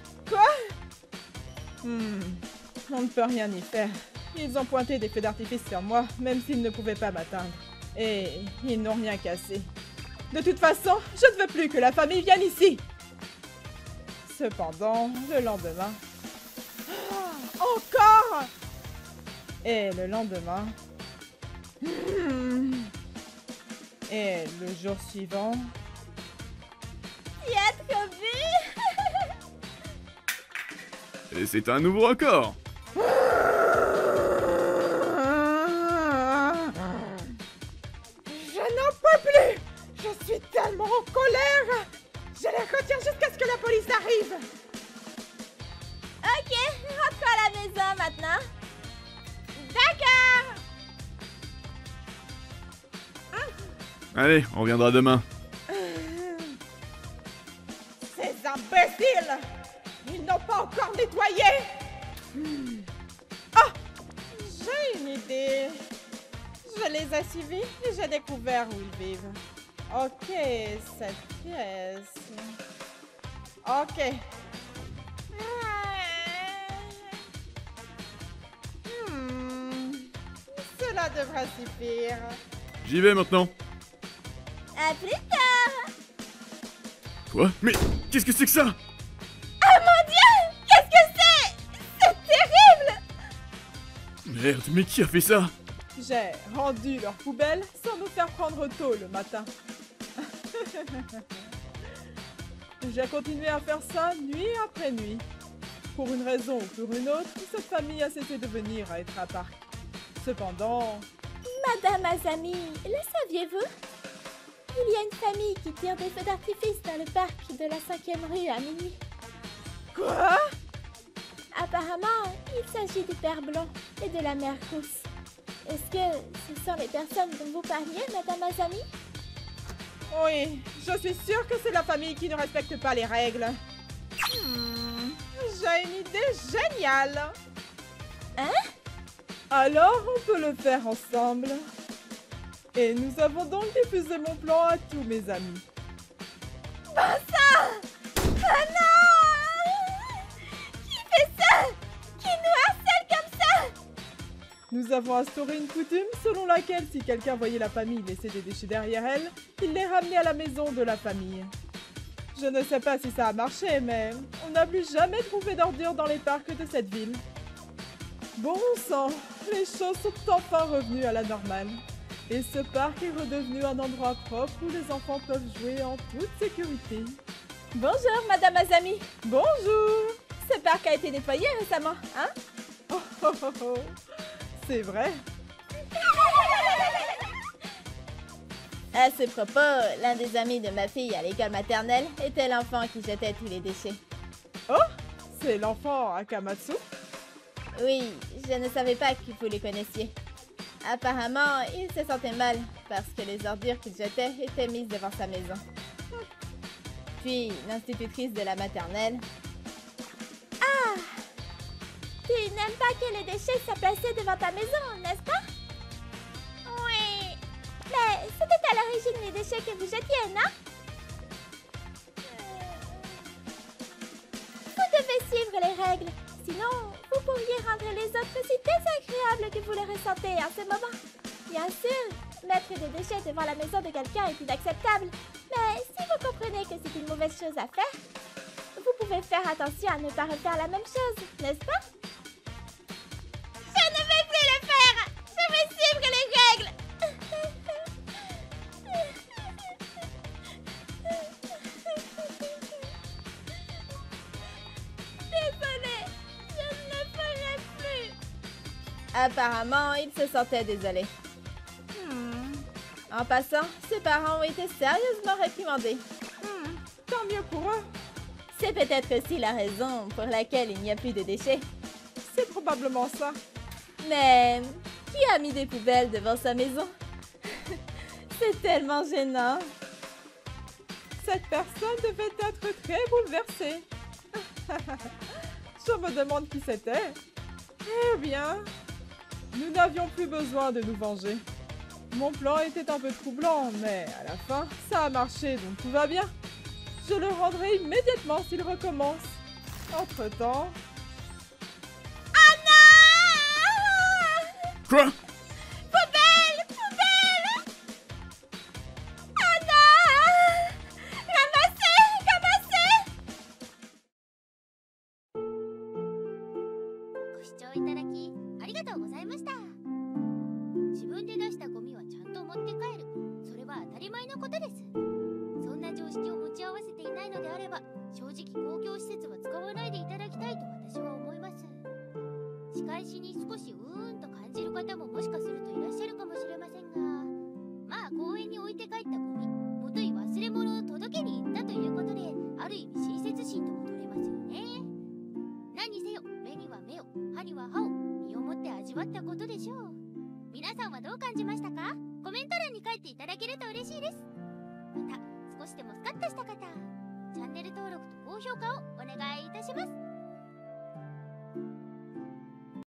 Speaker 1: On ne peut rien y faire. Ils ont pointé des feux d'artifice sur moi, même s'ils ne pouvaient pas m'atteindre. Et ils n'ont rien cassé. De toute façon, je ne veux plus que la famille vienne ici. Cependant, le lendemain... Encore! Et le lendemain... Et le jour suivant...
Speaker 3: Tu as trop vu?
Speaker 5: Et c'est un nouveau record.
Speaker 1: Je n'en peux plus! Je suis tellement en colère! Je les retiens jusqu'à ce que la police arrive!
Speaker 3: Ok, rentre à la maison maintenant. D'accord!
Speaker 5: Allez, on reviendra demain.
Speaker 1: Ces imbéciles! Ils n'ont pas encore nettoyé! Ah! J'ai une idée. Je les ai suivis et j'ai découvert où ils vivent. Ok, cette pièce... Ok. Cela devrait suffire.
Speaker 5: J'y vais maintenant.
Speaker 3: À plus tard!
Speaker 5: Quoi? Mais qu'est-ce que c'est que ça?
Speaker 3: Oh mon Dieu! Qu'est-ce que c'est? C'est terrible!
Speaker 5: Merde, mais qui a fait ça?
Speaker 1: J'ai rendu leur poubelle sans nous faire prendre tôt le matin. J'ai continué à faire ça nuit après nuit. Pour une raison ou pour une autre, cette famille a cessé de venir à être à parc. Cependant...
Speaker 3: Madame Azami, le saviez-vous? Il y a une famille qui tire des feux d'artifice dans le parc de la 5e rue à minuit.
Speaker 1: Quoi?
Speaker 3: Apparemment, il s'agit du père Blond et de la mère Rousse. Est-ce que ce sont les personnes dont vous parliez, Madame Azami?
Speaker 1: Oui, je suis sûre que c'est la famille qui ne respecte pas les règles. J'ai une idée géniale.
Speaker 3: Hein?
Speaker 1: Alors, on peut le faire ensemble. Et nous avons donc diffusé mon plan à tous mes amis.
Speaker 3: Ah non! Qui fait ça? Qui nous harcèle comme ça?
Speaker 1: Nous avons instauré une coutume selon laquelle si quelqu'un voyait la famille laisser des déchets derrière elle, il les ramenait à la maison de la famille. Je ne sais pas si ça a marché, mais on n'a plus jamais trouvé d'ordures dans les parcs de cette ville. Bon sang, les choses sont enfin revenues à la normale. Et ce parc est redevenu un endroit propre où les enfants peuvent jouer en toute sécurité.
Speaker 3: Bonjour, Madame Azami.
Speaker 1: Bonjour!
Speaker 3: Ce parc a été nettoyé récemment, hein?
Speaker 1: Oh, oh, oh, oh. C'est vrai.
Speaker 3: À ce propos, l'un des amis de ma fille à l'école maternelle était l'enfant qui jetait tous les déchets.
Speaker 1: Oh, c'est l'enfant Akamatsu?
Speaker 3: Oui, je ne savais pas que vous les connaissiez. Apparemment, il se sentait mal parce que les ordures qu'il jetait étaient mises devant sa maison. Puis, l'institutrice de la maternelle... Ah! Tu n'aimes pas que les déchets soient placés devant ta maison, n'est-ce pas? Oui. Mais c'était à l'origine les déchets que vous jetiez, non? Vous devez suivre les règles. Sinon, vous pourriez rendre les autres aussi désagréables que vous les ressentez en ce moment. Bien sûr, mettre des déchets devant la maison de quelqu'un est inacceptable. Mais si vous comprenez que c'est une mauvaise chose à faire, vous pouvez faire attention à ne pas refaire la même chose, n'est-ce pas? Je ne vais plus le faire! Je vais suivre les règles! Désolée, je ne le ferai plus. Apparemment, il se sentait désolé. En passant, ses parents ont été sérieusement réprimandés.
Speaker 1: Tant mieux pour eux.
Speaker 3: C'est peut-être aussi la raison pour laquelle il n'y a plus de déchets.
Speaker 1: C'est probablement ça.
Speaker 3: Mais qui a mis des poubelles devant sa maison? C'est tellement gênant.
Speaker 1: Cette personne devait être très bouleversée. Je me demande qui c'était. Eh bien, nous n'avions plus besoin de nous venger. Mon plan était un peu troublant, mais à la fin, ça a marché, donc tout va bien. Je le rendrai immédiatement s'il recommence. Entre-temps...
Speaker 3: Oh non!
Speaker 5: Quoi?
Speaker 3: Poubelle! Poubelle! Oh non! Ramassez! Ramassez!
Speaker 6: ご視聴いただきありがとうございました。自分で出したゴミはちゃんと持って帰る。それは当たり前のことです。そんな常識を持ち合わせていないのであれば、正直公共施設は使わないでいただきたいと私は思います。仕返しに少しと感じる方ももしかするといらっしゃるかもしれませんが、まあ公園に置いて帰ったゴミ、もとい忘れ物を届けに行ったということで、ある意味親切心とも取れますよね。何にせよ、目には目を、歯には歯を身をもって味わったことでしょう。皆さんはどう感じましたか？コメント欄に書いていただけると嬉しいです。また少しでもスカッとした方、チャンネル登録と高評価をお願いいたします。